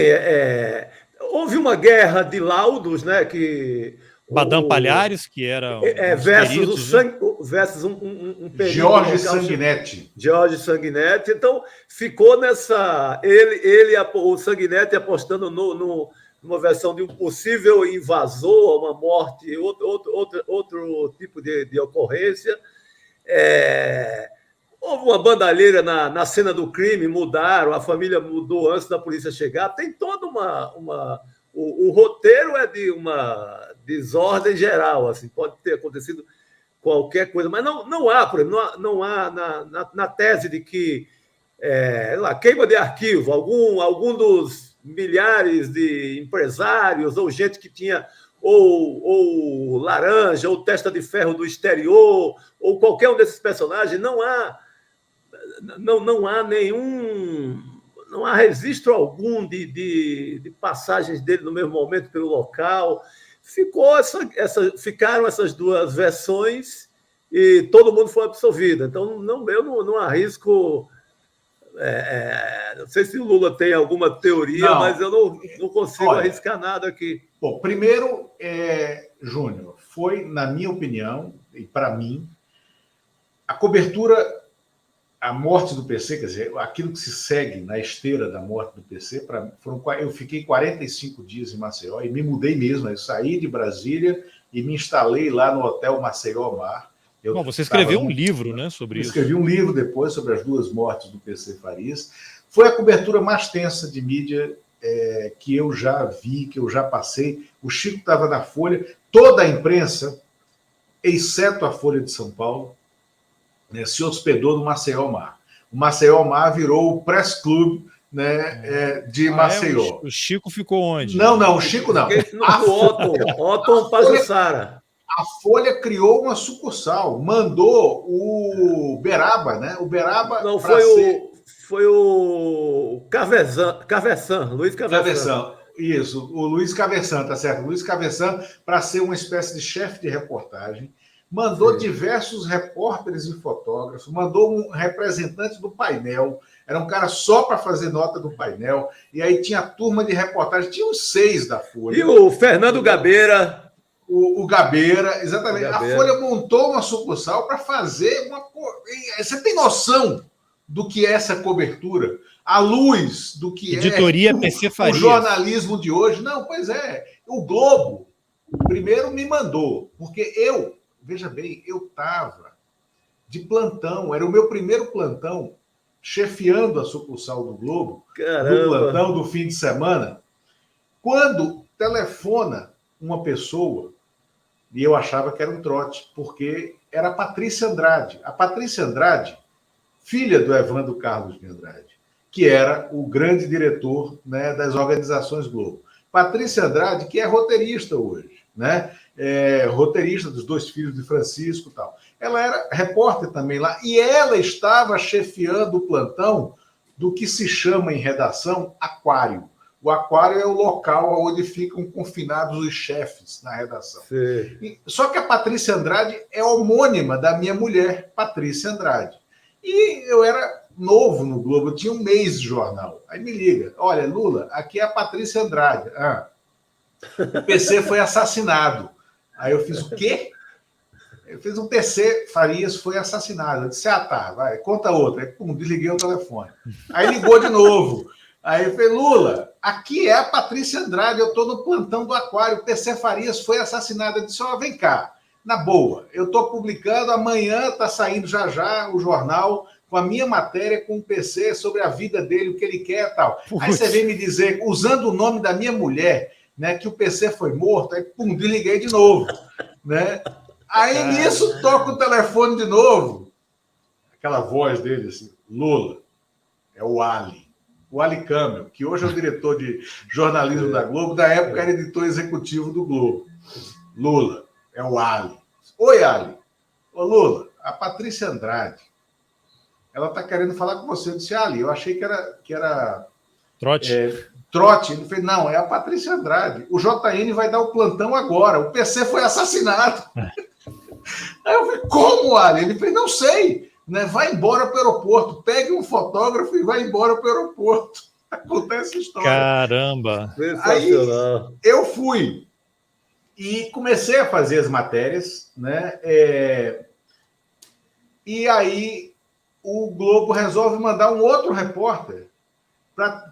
Speaker 3: houve uma guerra de laudos, né? Que
Speaker 1: Badam Palhares, que era
Speaker 3: versus um período
Speaker 2: Jorge Sanguinetti.
Speaker 3: Jorge Sanguinetti. Então, ficou nessa. O Sanguinetti apostando numa versão de um possível invasor, uma morte, outro tipo de ocorrência. Houve uma bandalheira na cena do crime, mudaram, a família mudou antes da polícia chegar. Tem toda o roteiro é de uma desordem geral, assim, pode ter acontecido qualquer coisa, mas não há, por exemplo, não há na tese de que queima de arquivo, algum dos milhares de empresários ou gente que tinha ou laranja, ou testa de ferro do exterior, ou qualquer um desses personagens, não há nenhum, não há registro algum de passagens dele no mesmo momento pelo local. Ficaram essas duas versões e todo mundo foi absolvido. Então, eu não arrisco. Não sei se o Lula tem alguma teoria, mas eu não consigo arriscar nada aqui.
Speaker 2: Bom, primeiro, Júnior, foi, na minha opinião, e para mim, a cobertura, a morte do PC, quer dizer, aquilo que se segue na esteira da morte do PC, eu fiquei 45 dias em Maceió e me mudei mesmo. Eu saí de Brasília e me instalei lá no Hotel Maceió Mar.
Speaker 1: Você escreveu um livro, né, sobre isso.
Speaker 2: Escrevi um livro depois sobre as duas mortes do PC Farias. Foi a cobertura mais tensa de mídia que eu já vi, que eu já passei. O Chico estava na Folha, toda a imprensa, exceto a Folha de São Paulo, se hospedou no Maceió Mar. O Maceió Mar virou o Press Club, né, de Maceió.
Speaker 1: O Chico ficou onde?
Speaker 2: Não, o Chico não.
Speaker 3: Otton Pajussara.
Speaker 2: A Folha criou uma sucursal, mandou o Beraba, né? O Beraba.
Speaker 3: Não, foi o Caversan, Luiz Caversan.
Speaker 2: Isso, o Luiz Caversan, tá certo? Luiz Caversan, para ser uma espécie de chefe de reportagem, mandou diversos repórteres e fotógrafos, mandou um representante do painel, era um cara só para fazer nota do painel, e aí tinha a turma de reportagem, tinha uns 6 da Folha.
Speaker 3: E o Fernando Gabeira.
Speaker 2: O Gabeira, exatamente. A Folha montou uma sucursal para fazer uma. Você tem noção do que é essa cobertura? À luz do que
Speaker 1: Editoria PC Farias.
Speaker 2: O jornalismo de hoje? Não, pois é. O Globo primeiro me mandou, porque veja bem, eu estava de plantão, era o meu primeiro plantão, chefiando a sucursal do Globo, do plantão do fim de semana, quando telefona uma pessoa, e eu achava que era um trote, porque era a Patrícia Andrade. A Patrícia Andrade, filha do Evandro Carlos de Andrade, que era o grande diretor, né, das organizações Globo. Patrícia Andrade, que é roteirista hoje, né? Roteirista dos 2 filhos de Francisco e tal. Ela era repórter também lá, e ela estava chefiando o plantão do que se chama em redação aquário. O aquário é o local onde ficam confinados os chefes na redação. Só que a Patrícia Andrade é homônima da minha mulher, Patrícia Andrade. E eu era novo no Globo, eu tinha um mês de jornal. Aí me liga, olha, Lula, aqui é a Patrícia Andrade. o PC foi assassinado. Aí eu fiz o quê? Eu fiz um PC Farias foi assassinado. Eu disse, tá, vai, conta outra. Aí, pum, desliguei o telefone. Aí ligou de novo. Aí eu falei, Lula, aqui é a Patrícia Andrade, eu estou no plantão do Aquário, o PC Farias foi assassinado. Eu disse, vem cá, na boa, eu estou publicando, amanhã está saindo já o jornal com a minha matéria com o PC sobre a vida dele, o que ele quer e tal. Aí você vem me dizer, usando o nome da minha mulher, né, que o PC foi morto, aí pum, desliguei de novo, né? Aí nisso toca o telefone de novo, aquela voz dele assim, Lula, é o Ali Câmara, que hoje é o diretor de jornalismo da Globo, da época era editor executivo do Globo. Lula, é o Ali. Oi, Ali. Ô, Lula, a Patrícia Andrade, ela está querendo falar com você. Eu disse, Ali, eu achei que era
Speaker 1: Trote.
Speaker 2: Trote. Ele falou, não, é a Patrícia Andrade. O JN vai dar o plantão agora. O PC foi assassinado. Aí eu falei, como, Ali? Ele falou, não sei. Né? Vai embora para o aeroporto. Pegue um fotógrafo e vai embora para o aeroporto. Acontece a história.
Speaker 1: Caramba!
Speaker 2: Aí eu fui e comecei a fazer as matérias, né? E aí o Globo resolve mandar um outro repórter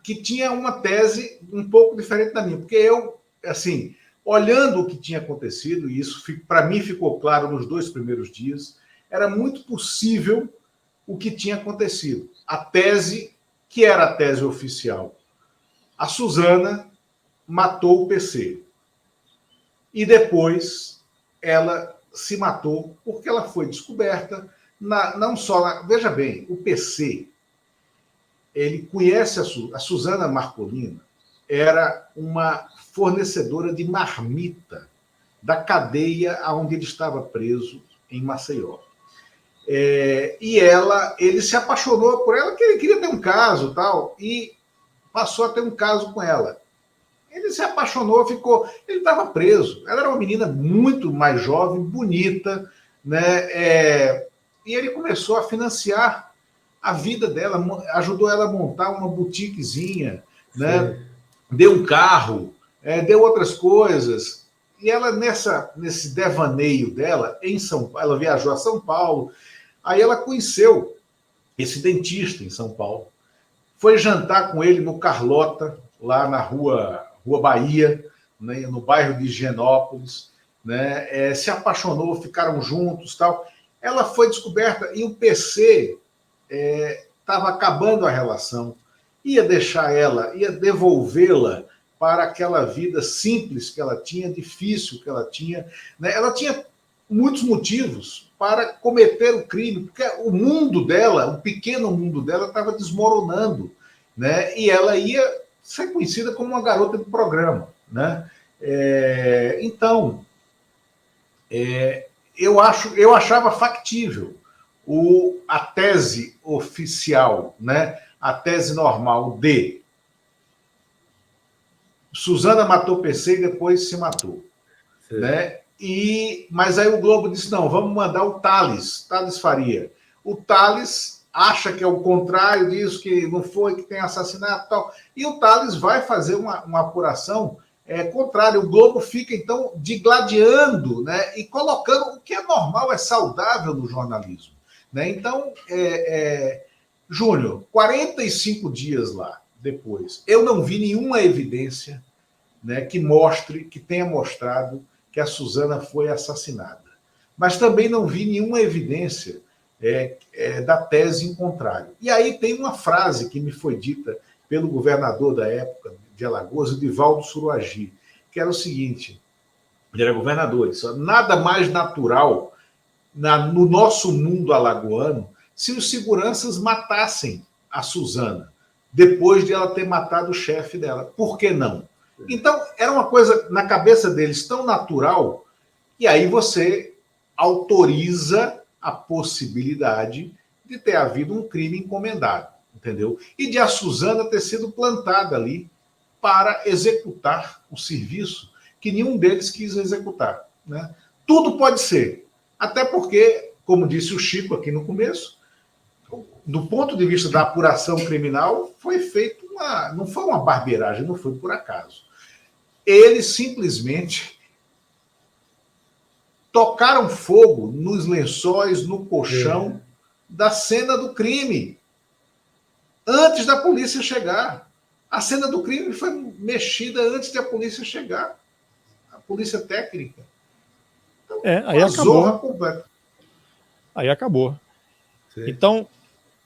Speaker 2: que tinha uma tese um pouco diferente da minha, porque eu, assim, olhando o que tinha acontecido, e isso para mim ficou claro nos 2 primeiros dias, era muito possível o que tinha acontecido. A tese, que era a tese oficial, a Suzana matou o PC. E depois ela se matou porque ela foi descoberta, não só... Veja bem, o PC, ele conhece a Suzana Marcolina, era uma fornecedora de marmita da cadeia onde ele estava preso, em Maceió. E ele se apaixonou por ela, que ele queria ter um caso tal, e passou a ter um caso com ela. Ele se apaixonou, ele estava preso. Ela era uma menina muito mais jovem, bonita, né? E ele começou a financiar a vida dela, ajudou ela a montar uma boutiquezinha, né? Deu um carro, deu outras coisas. E ela, nesse devaneio dela, em São Paulo, ela viajou a São Paulo, aí ela conheceu esse dentista em São Paulo, foi jantar com ele no Carlota, lá na Rua Bahia, né, no bairro de Higienópolis, né, se apaixonou, ficaram juntos, tal. Ela foi descoberta e o PC estava acabando a relação, ia deixar ela, ia devolvê-la para aquela vida simples que ela tinha, difícil que ela tinha, né? Ela tinha muitos motivos para cometer o crime, porque o mundo dela, o pequeno mundo dela, estava desmoronando, né? E ela ia ser conhecida como uma garota de programa, né? Então, eu achava factível a tese oficial, né? A tese normal de Suzana matou PC e depois se matou, né? Mas aí o Globo disse, não, vamos mandar o Thales Faria. O Thales acha que é o contrário disso, que não foi, que tem assassinato e tal. E o Thales vai fazer uma apuração contrária. O Globo fica, então, digladiando, né? E colocando o que é normal, é saudável no jornalismo, né? Então, Júnior, 45 dias lá depois, eu não vi nenhuma evidência, né, que tenha mostrado que a Suzana foi assassinada. Mas também não vi nenhuma evidência da tese em contrário. E aí tem uma frase que me foi dita pelo governador da época de Alagoas, o Divaldo Suruagi, que era o seguinte, ele era governador, ele disse, nada mais natural no nosso mundo alagoano se os seguranças matassem a Suzana depois de ela ter matado o chefe dela. Por que não? Então, era uma coisa na cabeça deles tão natural, e aí você autoriza a possibilidade de ter havido um crime encomendado, entendeu? E de a Suzana ter sido plantada ali para executar o serviço que nenhum deles quis executar, né? Tudo pode ser. Até porque, como disse o Chico aqui no começo, do ponto de vista da apuração criminal, foi feito não foi uma barbeiragem, não foi por acaso. eles simplesmente tocaram fogo nos lençóis, no colchão da cena do crime, antes da polícia chegar. A cena do crime foi mexida antes da polícia chegar, a polícia técnica. Então,
Speaker 1: aí
Speaker 2: zorra
Speaker 1: acabou.
Speaker 2: completa.
Speaker 1: Aí acabou.
Speaker 3: Sim.
Speaker 1: Então,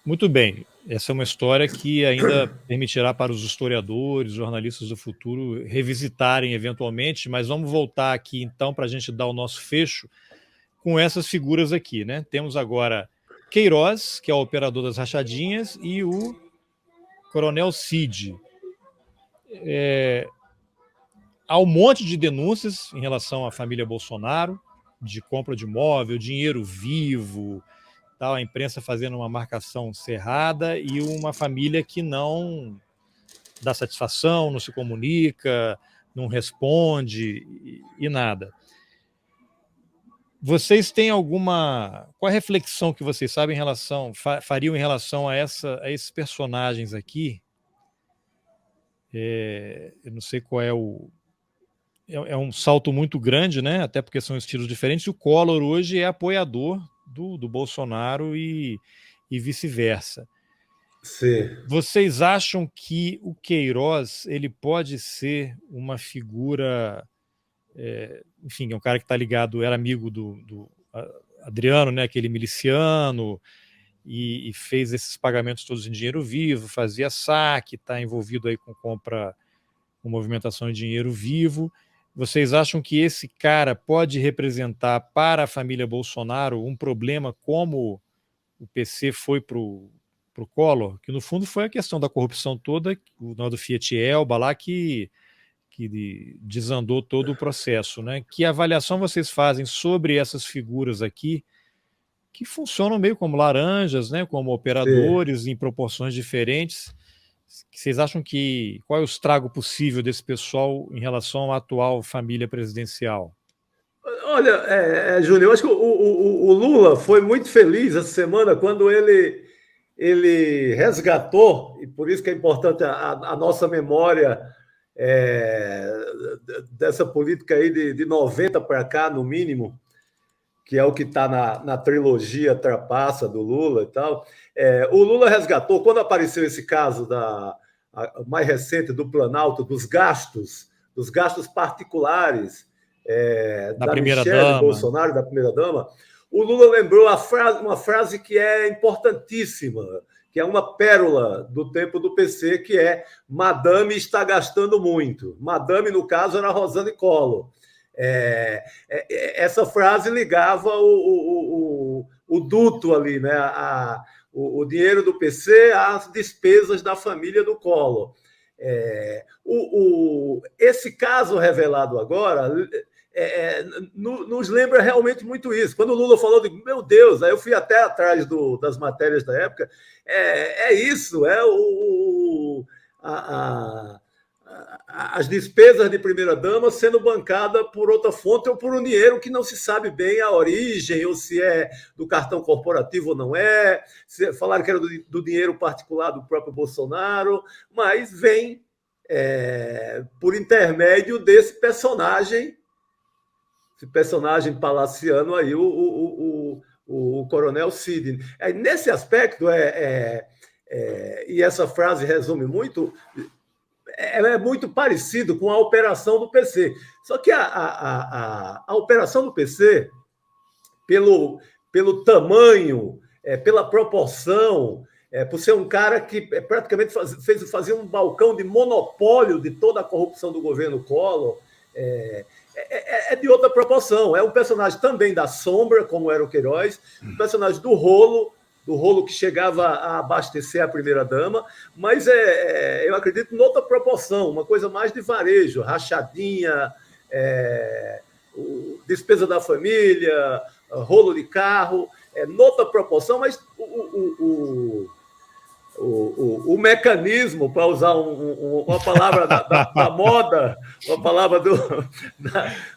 Speaker 1: muito bem. Essa é uma história que ainda permitirá para os historiadores, jornalistas do futuro revisitarem eventualmente, mas vamos voltar aqui então para a gente dar o nosso fecho com essas figuras aqui, né? Temos agora Queiroz, que é o operador das rachadinhas, e o Coronel Cid. Há um monte de denúncias em relação à família Bolsonaro, de compra de imóvel, dinheiro vivo, tal, a imprensa fazendo uma marcação cerrada e uma família que não dá satisfação, não se comunica, não responde e nada. Vocês têm alguma... Qual a reflexão que vocês sabem fariam em relação a esses personagens aqui? Eu não sei qual é o... É um salto muito grande, né? Até porque são estilos diferentes. E o Collor hoje é apoiador do Bolsonaro e vice-versa.
Speaker 3: Sim.
Speaker 1: Vocês acham que o Queiroz ele pode ser uma figura... enfim, é um cara que está ligado, era amigo do Adriano, né? Aquele miliciano, e fez esses pagamentos todos em dinheiro vivo, fazia saque, está envolvido aí com compra, com movimentação em dinheiro vivo. Vocês acham que esse cara pode representar para a família Bolsonaro um problema como o PC foi para o Collor? Que no fundo foi a questão da corrupção toda, o do Fiat Elba lá, que desandou todo o processo, né? Que avaliação vocês fazem sobre essas figuras aqui, que funcionam meio como laranjas, né? Como operadores em proporções diferentes? Vocês acham que... Qual é o estrago possível desse pessoal em relação à atual família presidencial?
Speaker 3: Olha, Júnior, eu acho que o Lula foi muito feliz essa semana quando ele resgatou, e por isso que é importante a nossa memória dessa política aí de 90 para cá, no mínimo, que é o que está na trilogia Trapaça do Lula e tal. O Lula resgatou, quando apareceu esse caso mais recente do Planalto, dos gastos particulares da Michelle Bolsonaro, da primeira-dama, o Lula lembrou uma frase que é importantíssima, que é uma pérola do tempo do PC, que é Madame está gastando muito. Madame, no caso, era Rosane Collor. Essa frase ligava o duto ali, né? O dinheiro do PC às despesas da família do Collor. Esse caso revelado agora nos lembra realmente muito isso. Quando o Lula falou de meu Deus, aí eu fui até atrás das matérias da época, isso, as despesas de primeira-dama sendo bancada por outra fonte ou por um dinheiro que não se sabe bem a origem, ou se é do cartão corporativo ou não é. Falaram que era do dinheiro particular do próprio Bolsonaro, mas vem por intermédio desse personagem, esse personagem palaciano aí, o Coronel Cid. Nesse aspecto, e essa frase resume muito, é muito parecido com a operação do PC. Só que a operação do PC, pelo tamanho, pela proporção, por ser um cara que praticamente fazia um balcão de monopólio de toda a corrupção do governo Collor, é de outra proporção. É um personagem também da sombra, como era o Queiroz, um personagem do rolo que chegava a abastecer a primeira-dama, mas eu acredito em outra proporção, uma coisa mais de varejo, rachadinha, despesa da família, rolo de carro, noutra proporção, mas o mecanismo, para usar uma palavra da moda, uma palavra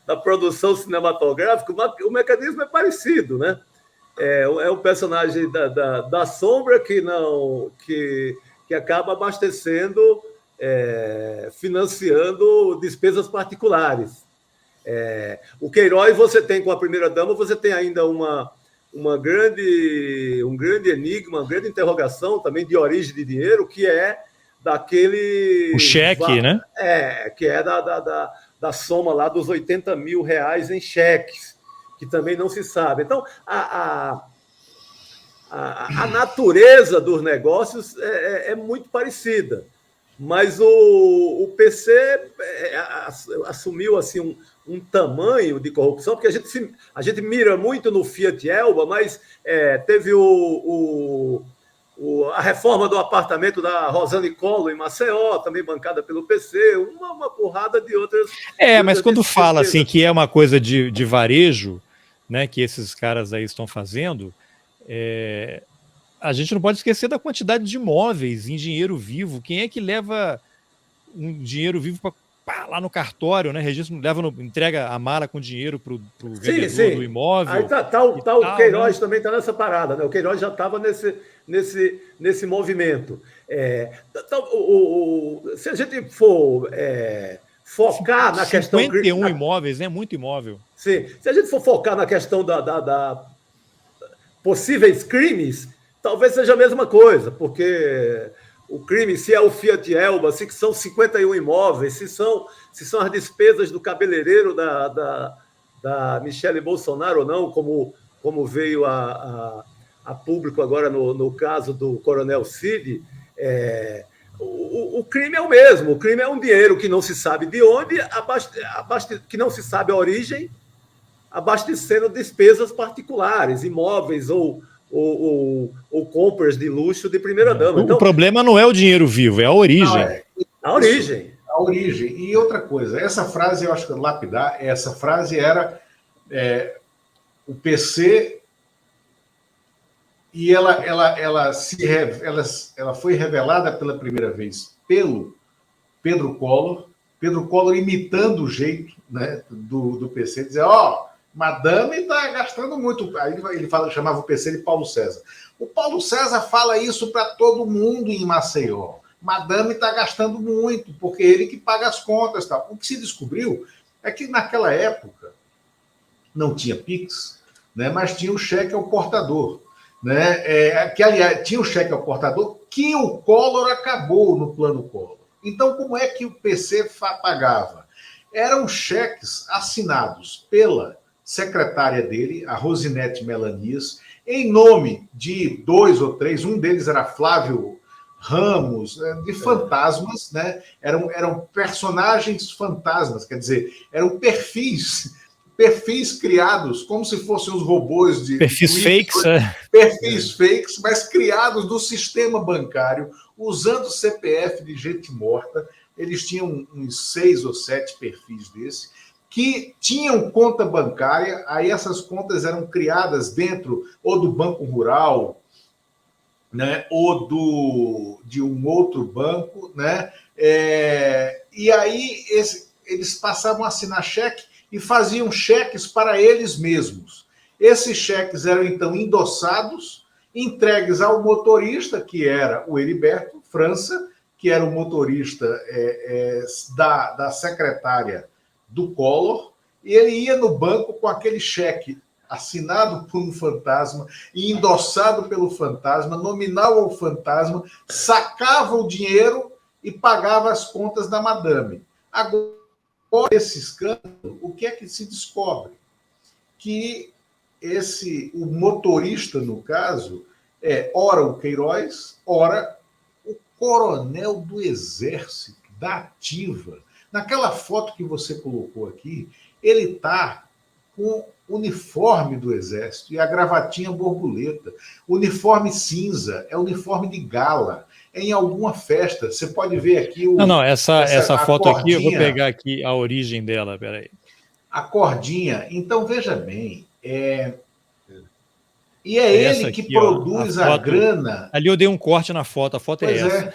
Speaker 3: da produção cinematográfica, o mecanismo é parecido, né? É um personagem da sombra que acaba abastecendo financiando despesas particulares. O Queiroz, você tem com a primeira-dama, você tem ainda um grande enigma, uma grande interrogação também de origem de dinheiro, que é daquele...
Speaker 1: O cheque, né?
Speaker 3: Que é da soma lá dos 80 mil reais em cheques, que também não se sabe. Então, a natureza dos negócios é muito parecida, mas o PC assumiu assim um tamanho de corrupção, porque a gente mira muito no Fiat Elba, mas teve a reforma do apartamento da Rosane Collor em Maceió, também bancada pelo PC, uma porrada de outras...
Speaker 1: Mas quando fala assim que é uma coisa de varejo, né, que esses caras aí estão fazendo, a gente não pode esquecer da quantidade de imóveis em dinheiro vivo. Quem é que leva um dinheiro vivo lá no cartório, né? Registro, entrega a mala com dinheiro para o vendedor do imóvel.
Speaker 3: Aí o Queiroz, né? Também está nessa parada, né? O Queiroz já estava nesse movimento. Se a gente for focar na questão...
Speaker 1: 51 imóveis, né? Muito imóvel.
Speaker 3: Sim. Se a gente for focar na questão da possíveis crimes, talvez seja a mesma coisa, porque o crime, se é o Fiat Elba, se são 51 imóveis, se são as despesas do cabeleireiro da Michele Bolsonaro ou não, como veio a público agora no caso do Coronel Cid, o crime é o mesmo. O crime é um dinheiro que não se sabe de onde, que não se sabe a origem, abastecendo despesas particulares, imóveis ou compras de luxo de primeira-dama.
Speaker 1: Então, o problema não é o dinheiro vivo, é a origem.
Speaker 3: A origem.
Speaker 2: A origem. E outra coisa, essa frase eu acho que lapidar, essa frase era o PC, e ela foi revelada pela primeira vez pelo Pedro Collor imitando o jeito, né, do PC, dizer, Madame está gastando muito. Aí ele chamava o PC de Paulo César. O Paulo César fala isso para todo mundo em Maceió. Madame está gastando muito, porque ele que paga as contas. Tal. O que se descobriu é que naquela época não tinha Pix, né, mas tinha o cheque ao portador. Né, que, aliás, tinha o cheque ao portador que o Collor acabou no plano Collor. Então, como é que o PC pagava? Eram cheques assinados pela secretária dele, a Rosinete Melanias, em nome de 2 ou 3, um deles era Flávio Ramos, de fantasmas, né? Eram personagens fantasmas, quer dizer, eram perfis criados como se fossem os robôs de...
Speaker 1: Perfis fakes.
Speaker 2: Perfis fakes, mas criados do sistema bancário, usando CPF de gente morta. Eles tinham uns 6 ou 7 perfis desse, que tinham conta bancária, aí essas contas eram criadas dentro ou do Banco Rural, né, ou de um outro banco, né, e aí eles passavam a assinar cheque e faziam cheques para eles mesmos. Esses cheques eram, então, endossados, entregues ao motorista, que era o Heriberto França, que era o motorista da secretária do Collor, e ele ia no banco com aquele cheque assinado por um fantasma e endossado pelo fantasma, nominal ao fantasma, sacava o dinheiro e pagava as contas da madame. Agora, esse escândalo, o que é que se descobre? Que o motorista, no caso, ora o Queiroz, ora o coronel do Exército, da Ativa. Naquela foto que você colocou aqui, ele está com o uniforme do Exército e a gravatinha borboleta. Uniforme cinza, é uniforme de gala. É em alguma festa. Você pode ver aqui
Speaker 1: essa foto
Speaker 2: cordinha,
Speaker 1: aqui, eu vou pegar aqui a origem dela, peraí.
Speaker 2: A cordinha. Então, veja bem, e é ele que produz a grana.
Speaker 1: Ali eu dei um corte na foto, a foto é essa.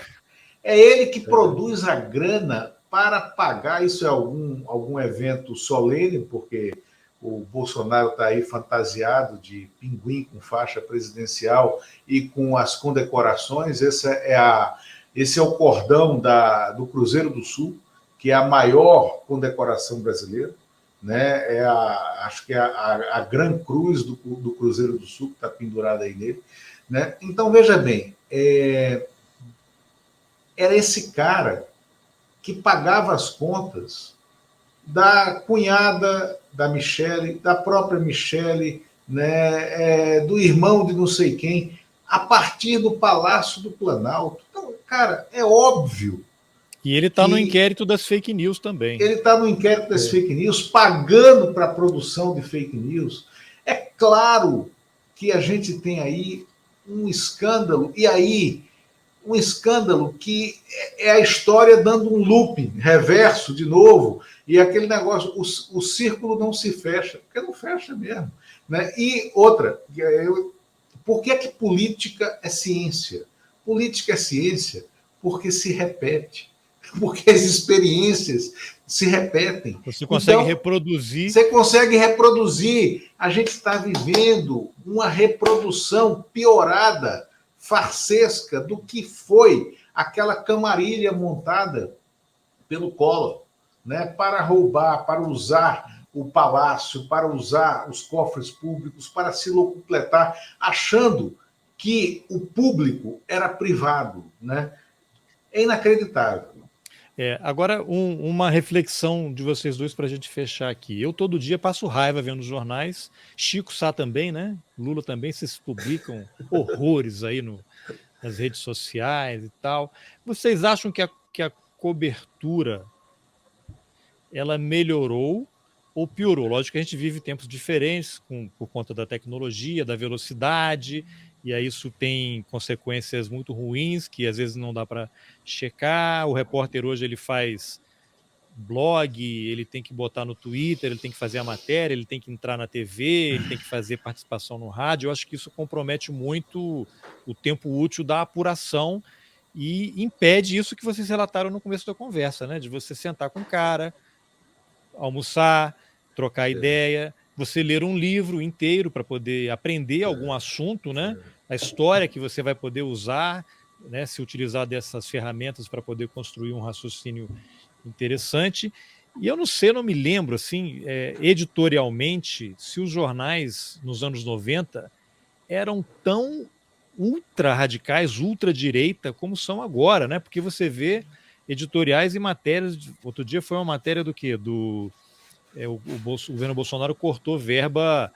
Speaker 2: É ele que produz a grana para pagar, isso é algum evento solene, porque o Bolsonaro está aí fantasiado de pinguim com faixa presidencial e com as condecorações. Essa é Esse é o cordão do Cruzeiro do Sul, que é a maior condecoração brasileira, né? Acho que é a Gran Cruz do Cruzeiro do Sul, que está pendurada aí nele. Né? Então, veja bem, era esse cara que pagava as contas da cunhada da Michele, da própria Michele, né? Do irmão de não sei quem, a partir do Palácio do Planalto. Então, cara, é óbvio.
Speaker 1: E ele está no inquérito das fake news também.
Speaker 2: Ele está no inquérito das fake news, pagando para a produção de fake news. É claro que a gente tem aí um escândalo, e aí um escândalo que é a história dando um looping, reverso de novo, e aquele negócio, o círculo não se fecha, porque não fecha mesmo. Né? E outra, por que é que política é ciência? Política é ciência porque se repete, porque as experiências se repetem.
Speaker 1: Você consegue reproduzir.
Speaker 2: Você consegue reproduzir. A gente está vivendo uma reprodução piorada, farsesca, do que foi aquela camarilha montada pelo Collor, né, para roubar, para usar o palácio, para usar os cofres públicos, para se locupletar, achando que o público era privado. Né? É inacreditável.
Speaker 1: Agora, uma reflexão de vocês dois para a gente fechar aqui. Eu todo dia passo raiva vendo os jornais, Chico Sá também, né? Lula também, vocês publicam horrores aí nas redes sociais e tal. Vocês acham que a cobertura ela melhorou ou piorou? Lógico que a gente vive tempos diferentes por conta da tecnologia, da velocidade, e aí isso tem consequências muito ruins que às vezes não dá para checar. O repórter hoje ele faz blog, ele tem que botar no Twitter, ele tem que fazer a matéria, ele tem que entrar na TV, ele tem que fazer participação no rádio. Eu acho que isso compromete muito o tempo útil da apuração e impede isso que vocês relataram no começo da conversa, né? De você sentar com o cara, almoçar, trocar ideia, você ler um livro inteiro para poder aprender algum assunto, né? A história que você vai poder usar, né? Se utilizar dessas ferramentas para poder construir um raciocínio interessante. E eu não sei, eu não me lembro, assim, editorialmente, se os jornais nos anos 90 eram tão ultra radicais, ultra direita, como são agora, né? Porque você vê editoriais e matérias. Outro dia foi uma matéria do quê? O governo Bolsonaro cortou verba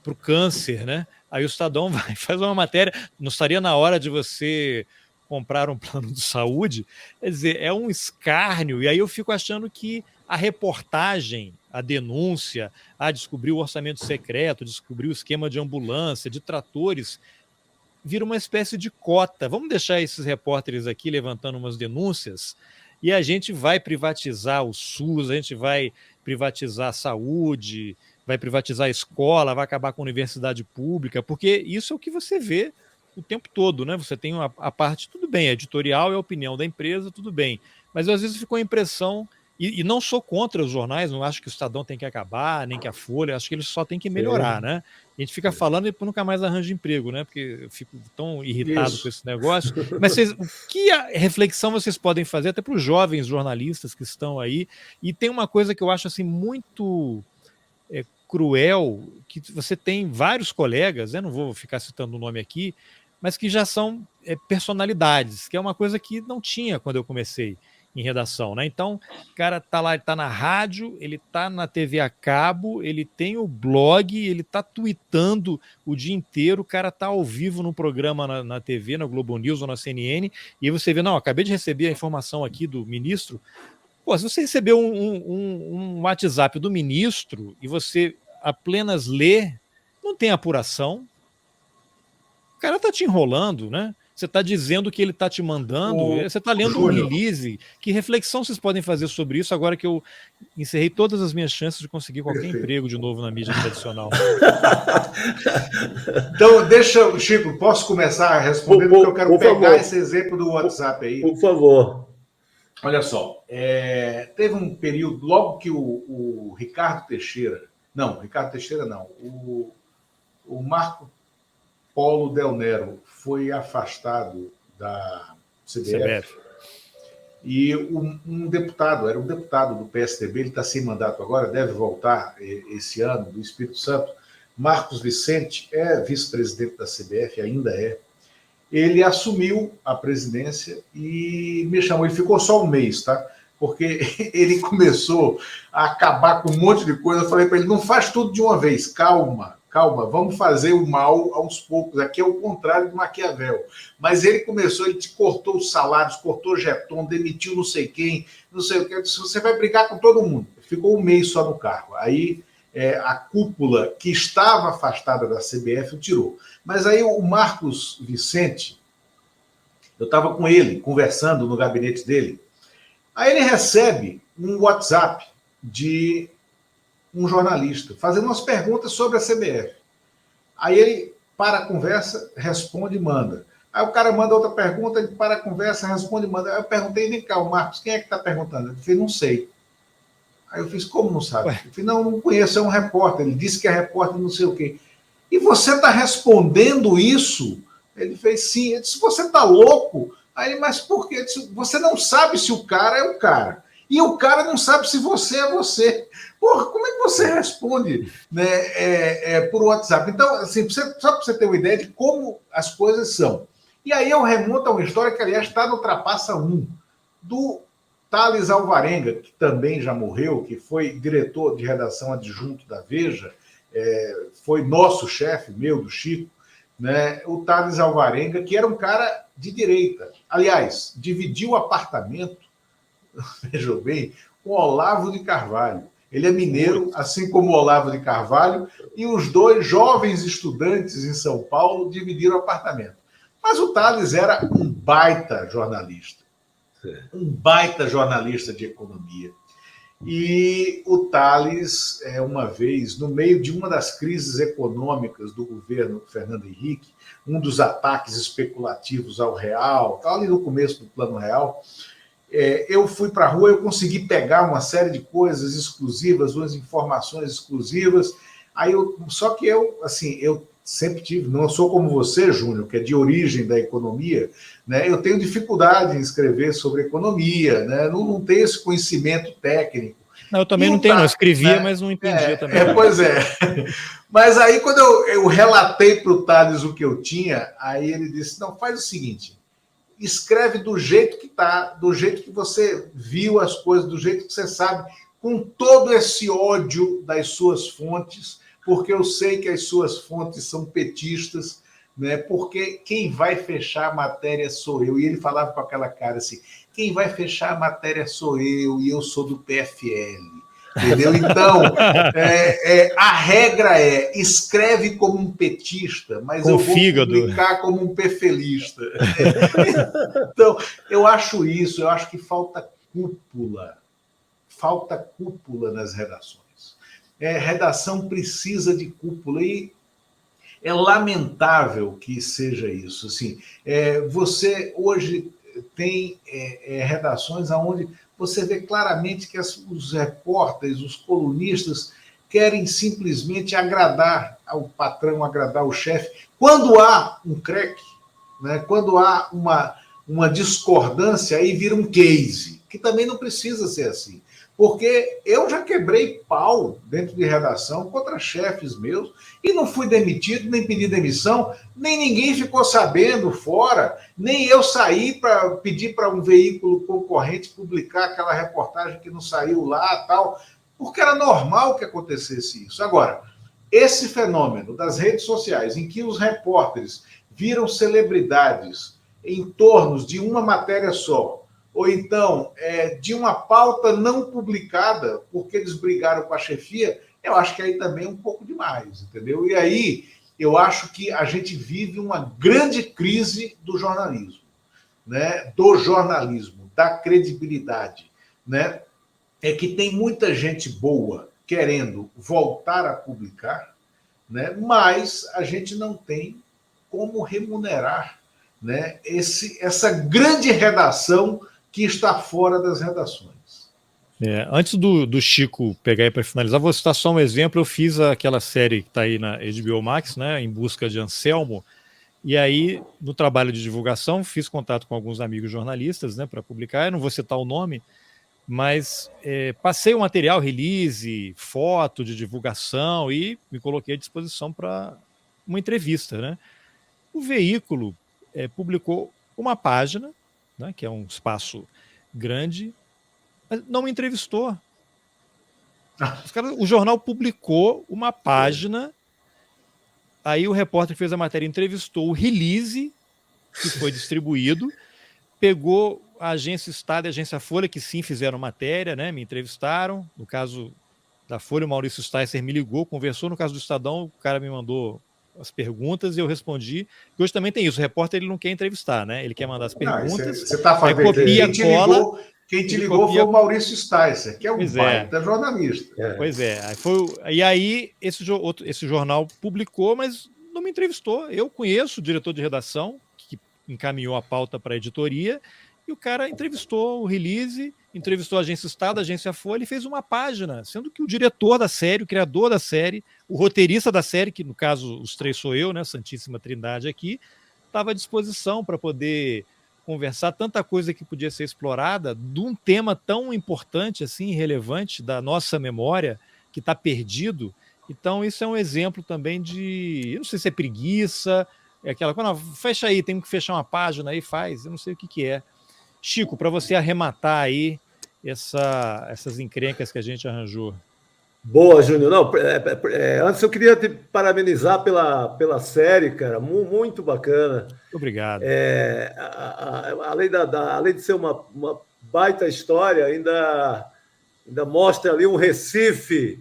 Speaker 1: para o câncer, né? Aí o Estadão vai faz uma matéria. Não estaria na hora de você comprar um plano de saúde? Quer dizer, é um escárnio. E aí eu fico achando que a reportagem, a denúncia, descobrir o orçamento secreto, descobrir o esquema de ambulância, de tratores, vira uma espécie de cota. Vamos deixar esses repórteres aqui levantando umas denúncias e a gente vai privatizar o SUS, a gente vai privatizar a saúde, vai privatizar a escola, vai acabar com a universidade pública, porque isso é o que você vê o tempo todo, né? Você tem a parte, tudo bem, a editorial é a opinião da empresa, tudo bem, mas às vezes ficou a impressão, e não sou contra os jornais, não acho que o Estadão tem que acabar, nem que a Folha, acho que eles só tem que melhorar, né? A gente fica falando e depois nunca mais arranja emprego, né? Porque eu fico tão irritado com esse negócio. Mas que reflexão vocês podem fazer até para os jovens jornalistas que estão aí? E tem uma coisa que eu acho assim muito cruel, que você tem vários colegas, eu não vou ficar citando o nome aqui, mas que já são personalidades, que é uma coisa que não tinha quando eu comecei em redação, né? Então, o cara tá lá, ele tá na rádio, ele tá na TV a cabo, ele tem o blog, ele tá tweetando o dia inteiro, o cara tá ao vivo no programa na TV, na Globo News ou na CNN, e aí você vê, não, acabei de receber a informação aqui do ministro. Pô, se você recebeu um WhatsApp do ministro e você apenas lê, não tem apuração, o cara tá te enrolando, né? Você está dizendo que ele está te mandando, você está lendo um release. Que reflexão vocês podem fazer sobre isso agora que eu encerrei todas as minhas chances de conseguir qualquer emprego de novo na mídia tradicional?
Speaker 2: Então, deixa, Chico, posso começar a responder, porque eu quero pegar esse exemplo do WhatsApp aí.
Speaker 3: Por favor.
Speaker 2: Olha só, teve um período, logo que o Ricardo Teixeira, o Marco Polo Del Nero foi afastado da CBF. E um deputado, era um deputado do PSDB, ele está sem mandato agora, deve voltar esse ano, do Espírito Santo, Marcos Vicente, é vice-presidente da CBF, ainda é. Ele assumiu a presidência e me chamou, ele ficou só um mês, tá? Porque ele começou a acabar com um monte de coisa. Eu falei para ele, não faz tudo de uma vez, calma, vamos fazer o mal aos poucos. Aqui é o contrário do Maquiavel. Mas ele começou, ele te cortou os salários, cortou o jeton, demitiu não sei quem, não sei o que. Você vai brigar com todo mundo. Ficou um mês só no cargo. Aí a cúpula que estava afastada da CBF o tirou. Mas aí o Marcos Vicente, eu estava com ele, conversando no gabinete dele, aí ele recebe um WhatsApp de um jornalista, fazendo umas perguntas sobre a CBF. Aí ele para a conversa, responde e manda. Aí o cara manda outra pergunta, ele para a conversa, responde e manda. Aí eu perguntei, vem cá, o Marcos, quem é que está perguntando? Ele falou, não sei. Aí eu fiz, como não sabe? Eu falei, não conheço, é um repórter. Ele disse que é repórter, não sei o quê. E você está respondendo isso? Ele fez, sim. Eu disse, você está louco? Aí ele, mas por quê? Eu disse, você não sabe se o cara é o cara. E o cara não sabe se você é você. Porra, como é que você responde, né, por WhatsApp? Então, assim, só para você ter uma ideia de como as coisas são. E aí eu remonto a uma história que, aliás, está no Trapaça 1, do Thales Alvarenga, que também já morreu, que foi diretor de redação adjunto da Veja, foi nosso chefe, meu, do Chico, né? O Thales Alvarenga, que era um cara de direita. Aliás, dividiu o apartamento, vejam bem, com Olavo de Carvalho. Ele é mineiro, assim como o Olavo de Carvalho, e os dois jovens estudantes em São Paulo dividiram o apartamento. Mas o Thales era um baita jornalista. Um baita jornalista de economia. E o Thales, uma vez, no meio de uma das crises econômicas do governo Fernando Henrique, um dos ataques especulativos ao real, estava ali no começo do Plano Real, eu fui para a rua, eu consegui pegar uma série de coisas exclusivas, umas informações exclusivas. Só que eu sempre tive, não sou como você, Júnior, que é de origem da economia, né? Eu tenho dificuldade em escrever sobre economia, né? Não tenho esse conhecimento técnico.
Speaker 1: Não, eu também não tenho, não escrevia, né? Mas não entendia também.
Speaker 2: Pois é. Mas aí, quando eu relatei para o Thales o que eu tinha, aí ele disse, não, faz o seguinte, escreve do jeito que está, do jeito que você viu as coisas, do jeito que você sabe, com todo esse ódio das suas fontes, porque eu sei que as suas fontes são petistas, né? Porque quem vai fechar a matéria sou eu. E ele falava com aquela cara assim, quem vai fechar a matéria sou eu, e eu sou do PFL. Entendeu? Então, a regra escreve como um petista, mas eu vou publicar como um pefelista. Então, eu acho que falta cúpula nas redações. Redação precisa de cúpula e é lamentável que seja isso. Assim, você hoje tem redações onde você vê claramente que os repórteres, os colunistas, querem simplesmente agradar ao patrão, agradar ao chefe. Quando há um crack, né, quando há uma discordância, aí vira um case, que também não precisa ser assim. Porque eu já quebrei pau dentro de redação contra chefes meus e não fui demitido, nem pedi demissão, nem ninguém ficou sabendo fora, nem eu saí para pedir para um veículo concorrente publicar aquela reportagem que não saiu lá, tal, porque era normal que acontecesse isso. Agora, esse fenômeno das redes sociais, em que os repórteres viram celebridades em torno de uma matéria só, ou então de uma pauta não publicada, porque eles brigaram com a chefia, eu acho que aí também é um pouco demais, entendeu? E aí eu acho que a gente vive uma grande crise do jornalismo, né? Do jornalismo, da credibilidade, né? É que tem muita gente boa querendo voltar a publicar, né? Mas a gente não tem como remunerar, né, essa grande redação que está fora das redações.
Speaker 1: Antes do Chico pegar aí para finalizar, vou citar só um exemplo. Eu fiz aquela série que está aí na HBO Max, né, Em Busca de Anselmo, E aí, no trabalho de divulgação, fiz contato com alguns amigos jornalistas, né, para publicar. Eu não vou citar o nome, mas passei o material, release, foto de divulgação e me coloquei à disposição para uma entrevista, né? O veículo publicou uma página, né, que é um espaço grande, mas não me entrevistou. O jornal publicou uma página, aí o repórter que fez a matéria entrevistou o release, que foi distribuído, pegou a agência Estado e a agência Folha, que sim fizeram matéria, né, me entrevistaram. No caso da Folha, o Maurício Sticer me ligou, conversou. No caso do Estadão, o cara me mandou as perguntas e eu respondi. E hoje também tem isso, o repórter ele não quer entrevistar, né? Ele quer mandar as perguntas.
Speaker 2: Você está fazendo.
Speaker 1: Copia, cola.
Speaker 2: Quem te ligou foi o Maurício Sticer, que é um baita jornalista.
Speaker 1: Pois é. E aí esse jornal publicou, mas não me entrevistou. Eu conheço o diretor de redação, que encaminhou a pauta para a editoria, e o cara entrevistou o release, entrevistou a agência Estado, a agência Folha, e fez uma página, sendo que o diretor da série, o criador da série, o roteirista da série, que no caso os três sou eu, né, Santíssima Trindade aqui, estava à disposição para poder conversar tanta coisa que podia ser explorada de um tema tão importante, assim, relevante da nossa memória, que está perdido. Então isso é um exemplo também de, eu não sei se é preguiça, é aquela coisa, não, fecha aí, tem que fechar uma página aí, faz, eu não sei o que é. Chico, para você arrematar aí essas encrencas que a gente arranjou.
Speaker 3: Boa, Júnior. Não, antes eu queria te parabenizar pela série, cara. Muito bacana.
Speaker 1: Muito obrigado.
Speaker 3: Além de ser uma baita história, ainda mostra ali um Recife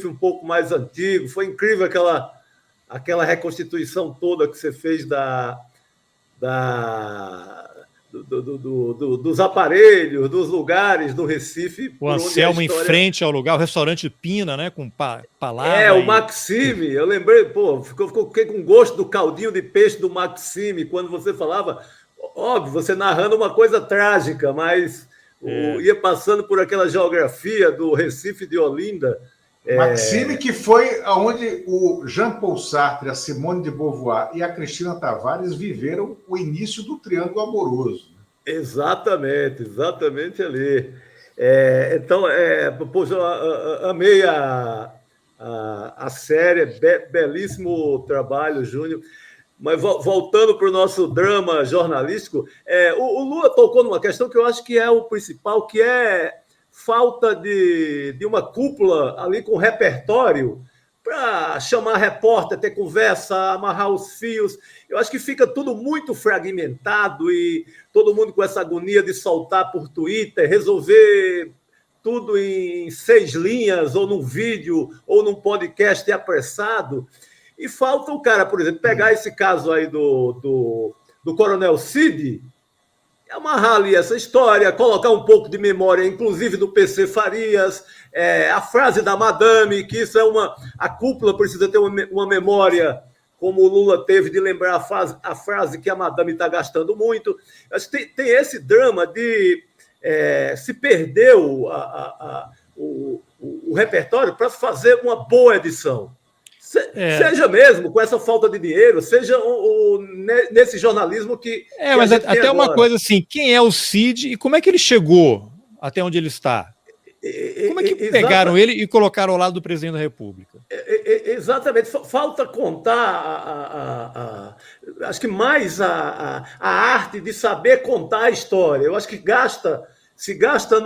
Speaker 3: um pouco mais antigo. Foi incrível aquela reconstituição toda que você fez dos aparelhos, dos lugares do Recife.
Speaker 1: O Anselmo em frente ao lugar, o restaurante Pina, né? Com palavra.
Speaker 3: O Maxime, eu lembrei, fiquei com gosto do caldinho de peixe do Maxime, quando você falava, óbvio, você narrando uma coisa trágica, mas ia passando por aquela geografia do Recife de Olinda.
Speaker 2: Maxime, que foi onde o Jean-Paul Sartre, a Simone de Beauvoir e a Cristina Tavares viveram o início do triângulo amoroso.
Speaker 3: Exatamente ali. Então, eu amei a série, belíssimo trabalho, Júnior. Mas voltando para o nosso drama jornalístico, o Lula tocou numa questão que eu acho que é o principal, que é falta de uma cúpula ali com repertório para chamar repórter, ter conversa, amarrar os fios. Eu acho que fica tudo muito fragmentado e todo mundo com essa agonia de soltar por Twitter, resolver tudo em 6 linhas, ou num vídeo, ou num podcast apressado. E falta o cara, por exemplo, pegar esse caso aí do Coronel Cid, amarrar ali essa história, colocar um pouco de memória, inclusive do PC Farias, a frase da Madame, que isso a cúpula precisa ter uma memória, como o Lula teve, de lembrar a frase que a Madame está gastando muito. Acho que tem esse drama de se perder o repertório para fazer uma boa edição. Seja mesmo com essa falta de dinheiro, seja nesse jornalismo que
Speaker 1: mas até agora. Uma coisa assim, quem é o Cid e como é que ele chegou até onde ele está? Como é que pegaram ele e colocaram ao lado do presidente da República?
Speaker 3: Exatamente. Falta contar, acho que mais a arte de saber contar a história. Eu acho que se gasta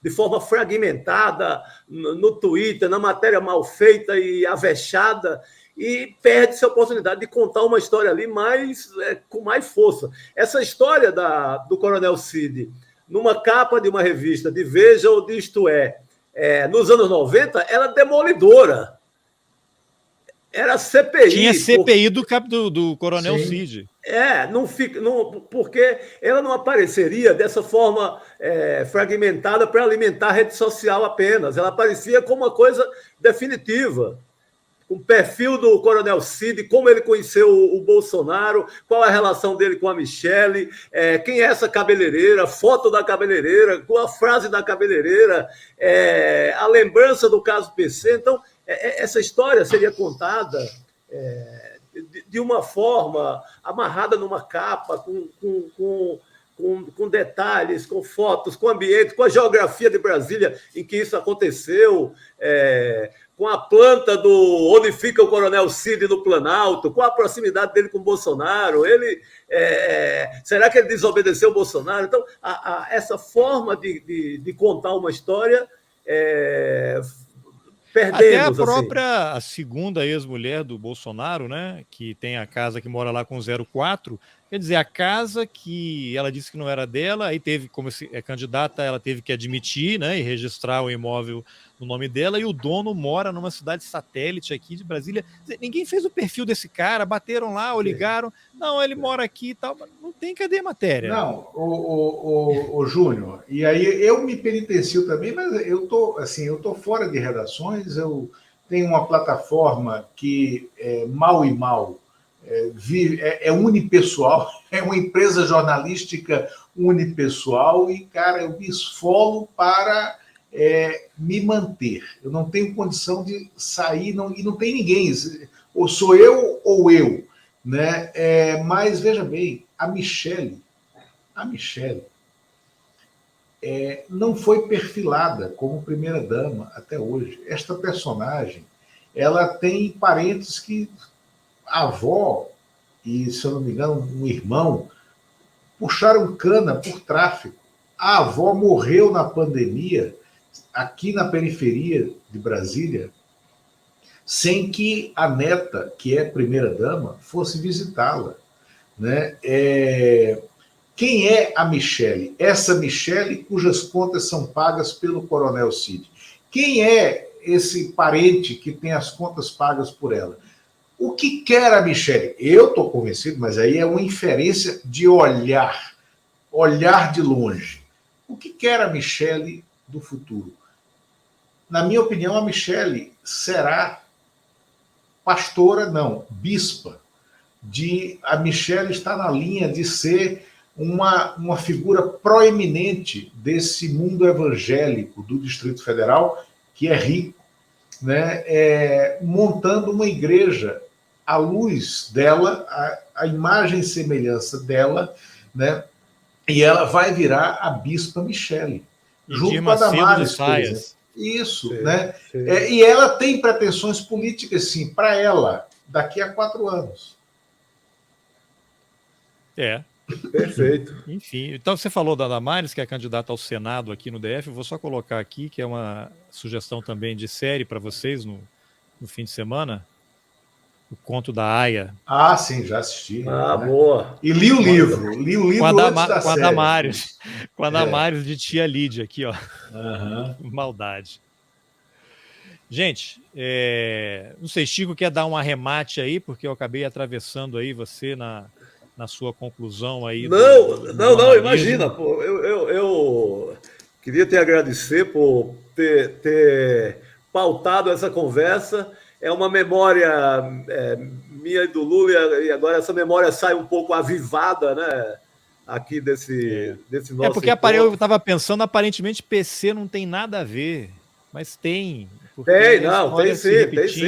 Speaker 3: de forma fragmentada no Twitter, na matéria mal feita e avexada, e perde-se a oportunidade de contar uma história ali com mais força. Essa história do Coronel Cid, numa capa de uma revista de Veja ou de Isto nos anos 90, era demolidora. Era CPI.
Speaker 1: Tinha CPI do Coronel Cid.
Speaker 3: Porque ela não apareceria dessa forma fragmentada para alimentar a rede social apenas. Ela aparecia como uma coisa definitiva. O perfil do Coronel Cid, como ele conheceu o Bolsonaro, qual a relação dele com a Michele, quem é essa cabeleireira, foto da cabeleireira, qual a frase da cabeleireira, a lembrança do caso PC. Então, essa história seria contada de uma forma amarrada numa capa, com detalhes, com fotos, com ambiente, com a geografia de Brasília em que isso aconteceu, com a planta onde fica o Coronel Cid no Planalto, com a proximidade dele com o Bolsonaro. Será que ele desobedeceu o Bolsonaro? Então, essa forma de contar uma história, perdemos.
Speaker 1: Até a própria a segunda ex-mulher do Bolsonaro, né, que tem a casa que mora lá com 04, quer dizer, a casa que ela disse que não era dela, aí teve, como é candidata, ela teve que admitir, né, e registrar o imóvel no nome dela, e o dono mora numa cidade satélite aqui de Brasília. Ninguém fez o perfil desse cara, bateram lá ou ligaram, não, ele mora aqui e tal, não tem, cadê a matéria?
Speaker 2: Não, o Júnior, e aí eu me penitencio também, mas eu tô fora de redações, eu tenho uma plataforma que mal e mal é unipessoal, é uma empresa jornalística unipessoal e, cara, eu me esfolo para me manter. Eu não tenho condição de sair, e não tem ninguém, ou sou eu ou eu, né? Mas, veja bem, a Michelle não foi perfilada como primeira-dama até hoje. Esta personagem, ela tem parentes que a avó e, se eu não me engano, um irmão puxaram cana por tráfico. A avó morreu na pandemia aqui na periferia de Brasília, sem que a neta, que é primeira-dama, fosse visitá-la, né? Quem é a Michelle? Essa Michelle cujas contas são pagas pelo Coronel Cid. Quem é esse parente que tem as contas pagas por ela? O que quer a Michelle? Eu estou convencido, mas aí é uma inferência de olhar de longe. O que quer a Michelle do futuro? Na minha opinião, a Michelle será pastora, não, bispa. A Michelle está na linha de ser uma figura proeminente desse mundo evangélico do Distrito Federal, que é rico, né? Montando uma igreja à luz dela, a imagem e semelhança dela, né? E ela vai virar a Bispa Michelle, junto com a Damares, por exemplo. Isso, sim, né? Sim. E ela tem pretensões políticas, sim, para ela, daqui a 4 anos.
Speaker 3: Perfeito.
Speaker 1: Enfim, então você falou da Damares, que é candidata ao Senado aqui no DF. Eu vou só colocar aqui, que é uma sugestão também de série para vocês no fim de semana. O Conto da Aia.
Speaker 2: Ah, sim, já assisti.
Speaker 3: Ah, né? Boa.
Speaker 2: E li o livro antes da série.
Speaker 1: Com a Damares de Tia Lídia aqui, ó.
Speaker 2: Uhum.
Speaker 1: Maldade. Gente, não sei, Chico quer dar um arremate aí, porque eu acabei atravessando aí você na sua conclusão aí.
Speaker 3: Não, imagina, pô, eu queria te agradecer por ter pautado essa conversa. É uma memória minha e do Lula, e agora essa memória sai um pouco avivada, né? Aqui desse nosso.
Speaker 1: Porque eu estava pensando, aparentemente PC não tem nada a ver, mas tem.
Speaker 3: Tem sim.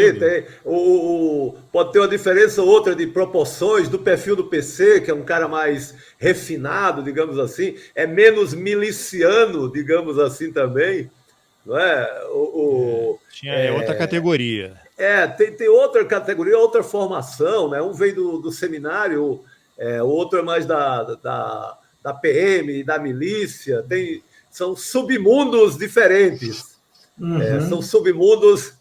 Speaker 3: Pode ter uma diferença ou outra de proporções do perfil do PC, que é um cara mais refinado, digamos assim, é menos miliciano, digamos assim também, não é?
Speaker 1: Tinha outra categoria.
Speaker 3: Tem outra categoria, outra formação, né? Um veio do seminário, o outro é mais da PM, da milícia, são submundos diferentes.
Speaker 2: Uhum.
Speaker 3: São submundos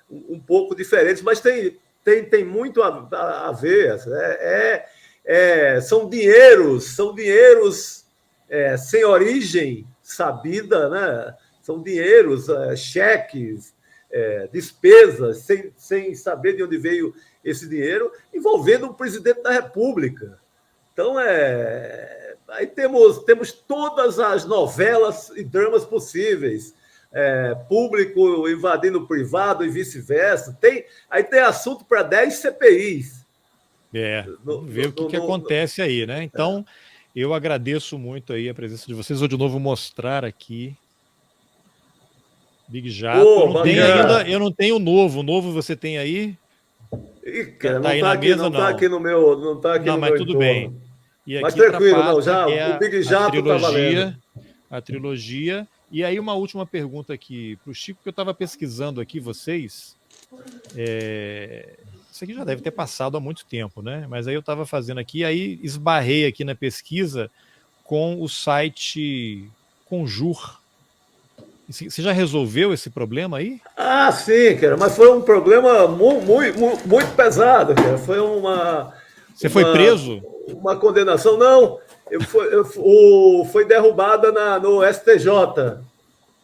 Speaker 3: um pouco diferentes, mas tem muito a ver. São dinheiros sem origem sabida, né? São dinheiros, cheques, despesas, sem saber de onde veio esse dinheiro, envolvendo o presidente da República. Então, aí temos todas as novelas e dramas possíveis, público invadindo o privado e vice-versa. Aí tem assunto para 10 CPIs.
Speaker 1: Vamos ver o que acontece aí, né? Então, eu agradeço muito aí a presença de vocês. Vou de novo mostrar aqui Big Jato. Eu não tenho o novo. O novo você tem aí?
Speaker 3: Cara,
Speaker 1: Tá
Speaker 3: não
Speaker 1: aí
Speaker 3: está
Speaker 1: na
Speaker 3: aqui,
Speaker 1: mesa,
Speaker 3: não tá
Speaker 1: não.
Speaker 3: aqui no meu, não tá aqui
Speaker 1: Não,
Speaker 3: no
Speaker 1: mas
Speaker 3: meu
Speaker 1: tudo
Speaker 3: entorno.
Speaker 1: bem. E
Speaker 3: Mas
Speaker 1: aqui para
Speaker 3: tranquilo, não,
Speaker 1: pauta
Speaker 3: já
Speaker 1: é
Speaker 3: o Big
Speaker 1: a
Speaker 3: Jato tá valendo.
Speaker 1: trilogia. E aí uma última pergunta aqui para o Chico, que eu estava pesquisando aqui, vocês. Isso aqui já deve ter passado há muito tempo, né? Mas aí eu estava fazendo aqui, aí esbarrei aqui na pesquisa com o site Conjur. Você já resolveu esse problema aí?
Speaker 3: Ah, sim, cara, mas foi um problema muito pesado, cara. Foi
Speaker 1: Você foi
Speaker 3: uma,
Speaker 1: preso?
Speaker 3: uma condenação. Não, foi derrubada no STJ.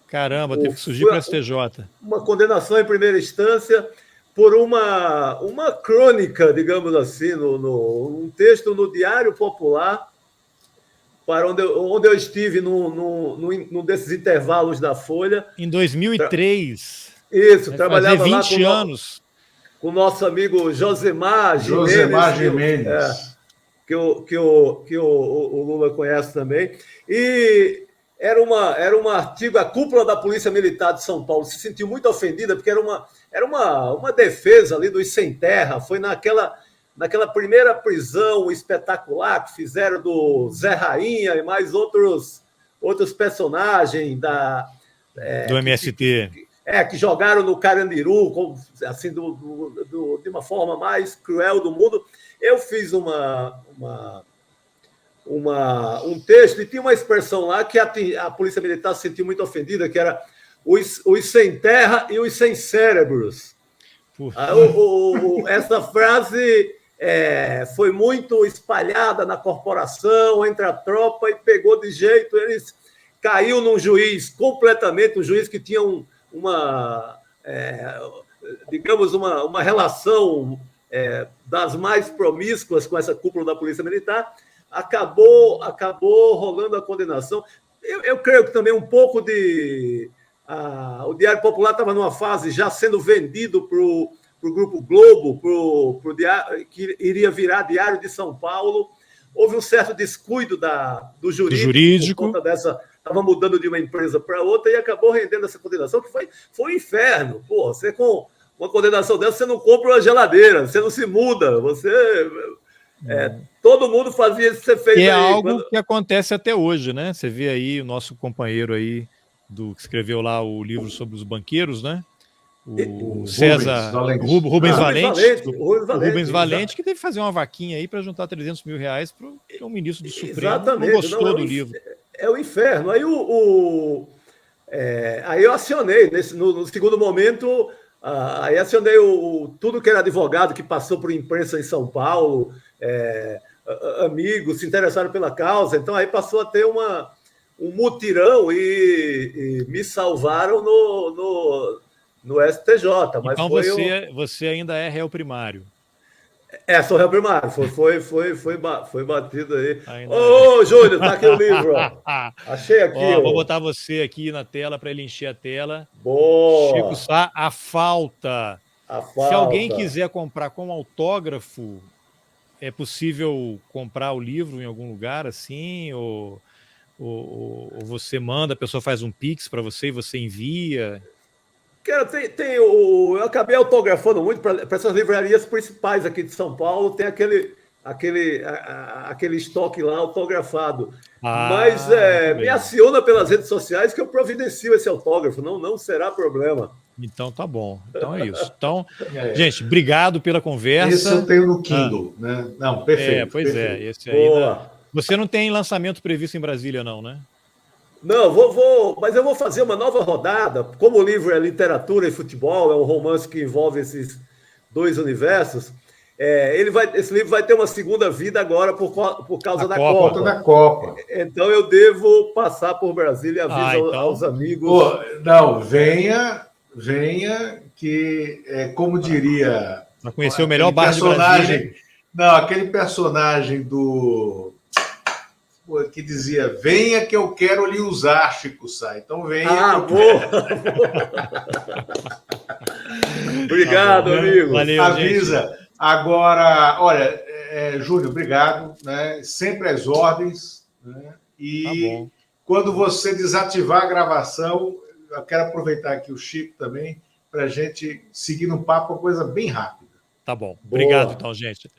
Speaker 1: Caramba, teve que surgir
Speaker 3: Foi
Speaker 1: para o STJ.
Speaker 3: uma condenação em primeira instância por uma crônica, digamos assim, um texto no Diário Popular, para onde eu estive num desses intervalos da Folha.
Speaker 1: Em 2003.
Speaker 3: Isso,
Speaker 1: Vai fazer
Speaker 3: trabalhava lá
Speaker 1: 20 anos.
Speaker 3: com o nosso amigo Josemar
Speaker 2: Josemar
Speaker 3: Gimenez,
Speaker 2: Gimenez.
Speaker 3: que o Lula conhece também. E era um artigo, a cúpula da Polícia Militar de São Paulo se sentiu muito ofendida, porque era uma defesa ali dos sem terra. Foi naquela primeira prisão espetacular que fizeram do Zé Rainha e mais outros personagens
Speaker 1: do MST.
Speaker 3: que jogaram no Carandiru, assim, de uma forma mais cruel do mundo. Eu fiz um texto e tinha uma expressão lá que a Polícia Militar se sentiu muito ofendida, que era os sem terra e os sem cérebros. Essa frase foi muito espalhada na corporação, entre a tropa, e pegou de jeito. Eles caiu num juiz completamente, um juiz que tinha digamos, uma relação das mais promíscuas com essa cúpula da Polícia Militar. Acabou rolando a condenação. Eu creio que também um pouco o Diário Popular estava numa fase já sendo vendido para o Grupo Globo, que iria virar Diário de São Paulo. Houve um certo descuido do jurídico. Por conta dessa, estava mudando de uma empresa para outra e acabou rendendo essa condenação, que foi um inferno. Pô, você com uma condenação dessa, você não compra uma geladeira, você não se muda, todo mundo fazia isso que você fez.
Speaker 1: Que é algo que acontece até hoje, né? Você vê aí o nosso companheiro aí, que escreveu lá o livro sobre os banqueiros, né? O César Rubens Valente. Rubens Valente, que teve que fazer uma vaquinha aí para juntar 300 mil reais para o ministro do Supremo. Exatamente. Não gostou do livro.
Speaker 3: É o inferno. Aí aí eu acionei, no segundo momento, aí acionei tudo que era advogado que passou por imprensa em São Paulo, amigos se interessaram pela causa, então aí passou a ter um mutirão e me salvaram no STJ. Mas
Speaker 1: então você ainda é réu primário.
Speaker 3: Sou réu primário. Foi batido aí. Ô, Júlio, tá aqui o livro. Ó. Achei aqui.
Speaker 1: Vou botar você aqui na tela para ele encher a tela.
Speaker 3: Boa.
Speaker 1: Chico Sá, A Falta. Se alguém quiser comprar com autógrafo, é possível comprar o livro em algum lugar assim? Ou você manda, a pessoa faz um Pix para você e você envia?
Speaker 3: Cara, eu acabei autografando muito para essas livrarias principais aqui de São Paulo, tem aquele estoque lá autografado. Mas me aciona pelas redes sociais que eu providencio esse autógrafo, não será problema.
Speaker 1: Então tá bom, então é isso. Então, gente, obrigado pela conversa.
Speaker 2: Esse eu tenho no Kindle, né? Não, perfeito.
Speaker 1: Perfeito. Esse aí. Você não tem lançamento previsto em Brasília, não, né?
Speaker 3: Não, mas eu vou fazer uma nova rodada. Como o livro é literatura e futebol, é um romance que envolve esses dois universos, esse livro vai ter uma segunda vida agora por causa da Copa. Então eu devo passar por Brasília e aviso aos amigos.
Speaker 2: Não, venha, que como diria...
Speaker 1: Para conhecer o melhor bar de Brasília.
Speaker 2: Não, aquele personagem que dizia, venha que eu quero lhe usar, Chico Sá. Então venha.
Speaker 3: Obrigado, amigo.
Speaker 2: Valeu, avisa. Gente. Agora, olha, Júnior, obrigado. Né? Sempre às ordens. Né? E quando você desativar a gravação, eu quero aproveitar aqui o Chico também, para a gente seguir no papo, uma coisa bem rápida.
Speaker 1: Tá bom.
Speaker 3: Boa.
Speaker 1: Obrigado, então, gente.